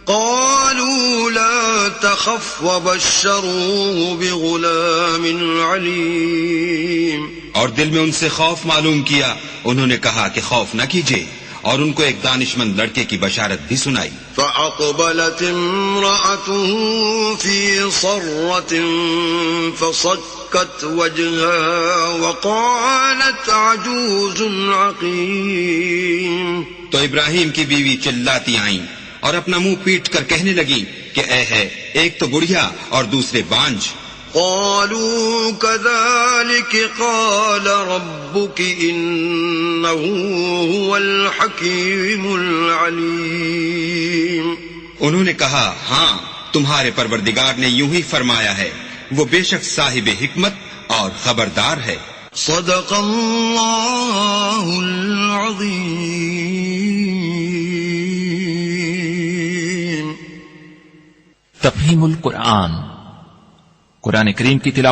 قالوا لا تخف وبشروه بغلام عليم. اور دل میں ان سے خوف معلوم کیا. انہوں نے کہا کہ خوف نہ کیجیے اور ان کو ایک دانشمند لڑکے کی بشارت بھی سنائی. فأقبلت امرأته في صرة فصكت وجهها وقالت عجوز عقيم. تو ابراہیم کی بیوی چلاتی آئیں اور اپنا منہ پیٹ کر کہنے لگی کہ اے ہے ایک تو بڑھیا اور دوسرے بانج. قالوا كذلك قال ربك إنه هو الحكيم العليم. انہوں نے کہا ہاں تمہارے پروردگار نے یوں ہی فرمایا ہے. وہ بے شک صاحب حکمت اور خبردار ہے. صدق اللہ العظیم. تفہیم القرآن، قرآن کریم کی تلاوت